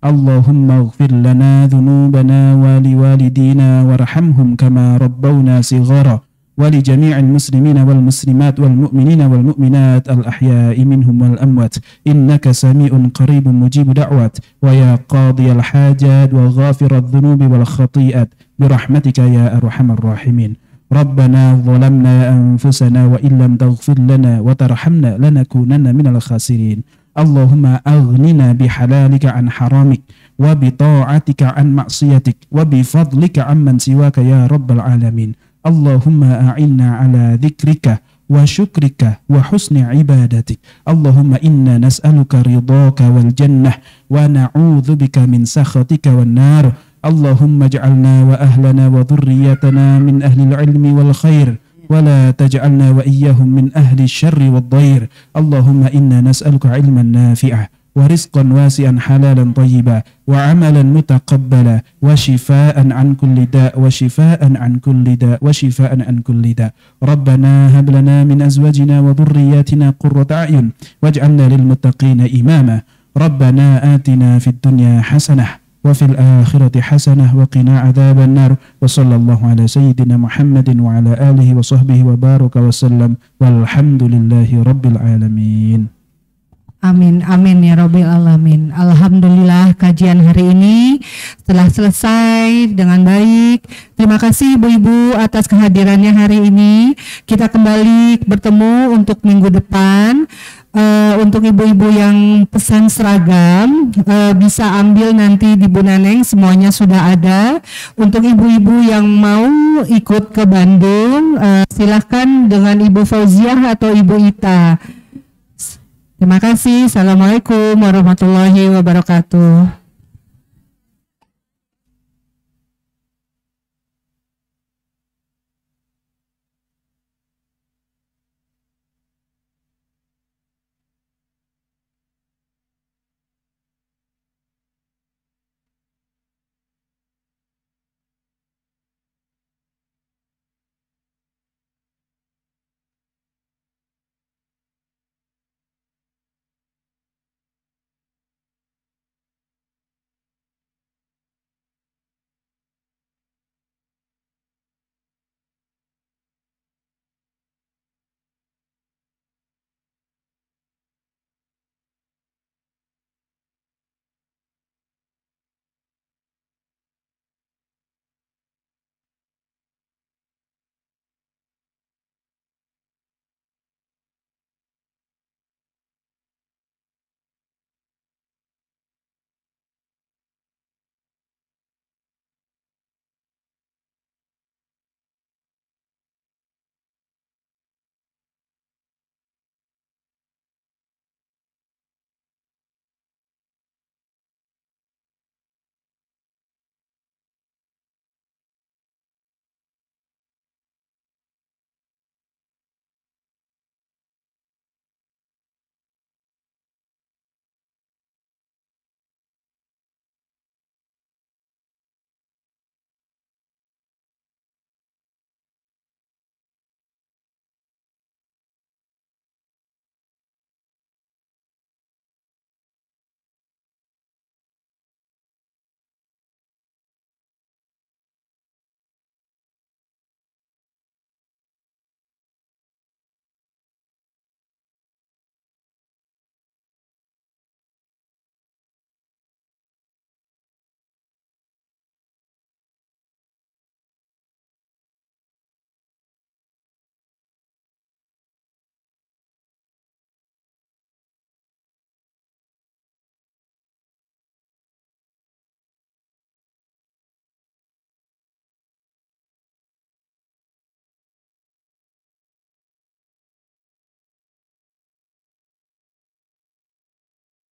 Allahumma ighfir lana dhunubana wa liwalidina warhamhum kama rabbawna sighara. ولجميع المسلمين والمسلمات والمؤمنين والمؤمنات الأحياء منهم والأموات إنك سميع قريب مجيب دعوات ويا قاضي الحاجات وغافر الذنوب والخطيئات برحمتك يا أرحم الراحمين. ربنا ظلمنا أنفسنا وإن لم تغفر لنا وترحمنا لنكونن من الخاسرين. اللهم أغننا بحلالك عن حرامك وبطاعتك عن معصيتك وبفضلك عمن سواك يا رب العالمين. اللهم أعنا على ذكرك وشكرك وحسن عبادتك. اللهم إنا نسألك رضاك والجنة ونعوذ بك من سخطك والنار. اللهم اجعلنا وأهلنا وذريتنا من أهل العلم والخير ولا تجعلنا وإياهم من أهل الشر والضير. اللهم إنا نسألك علما نافعا ورزقا واسعا حلالا طيبا وعملا متقبلا وشفاء عن كل داء وشفاء عن كل داء وشفاء عن كل داء. ربنا هب لنا من أزواجنا وذرياتنا قرة أعين واجعلنا للمتقين إماما. ربنا آتنا في الدنيا حسنة وفي الآخرة حسنة وقنا عذاب النار. وصلى الله على سيدنا محمد وعلى آله وصحبه وبارك وسلم والحمد لله رب العالمين. Amin, amin ya Rabbil Alamin. Alhamdulillah kajian hari ini telah selesai dengan baik. Terima kasih Ibu-Ibu atas kehadirannya hari ini. Kita kembali bertemu untuk minggu depan. Untuk ibu-ibu yang pesan seragam bisa ambil nanti di Bu Naneng, semuanya sudah ada. Untuk ibu-ibu yang mau ikut ke Bandung, silahkan dengan Ibu Fauziah atau Ibu Ita. Terima kasih. Assalamualaikum warahmatullahi wabarakatuh.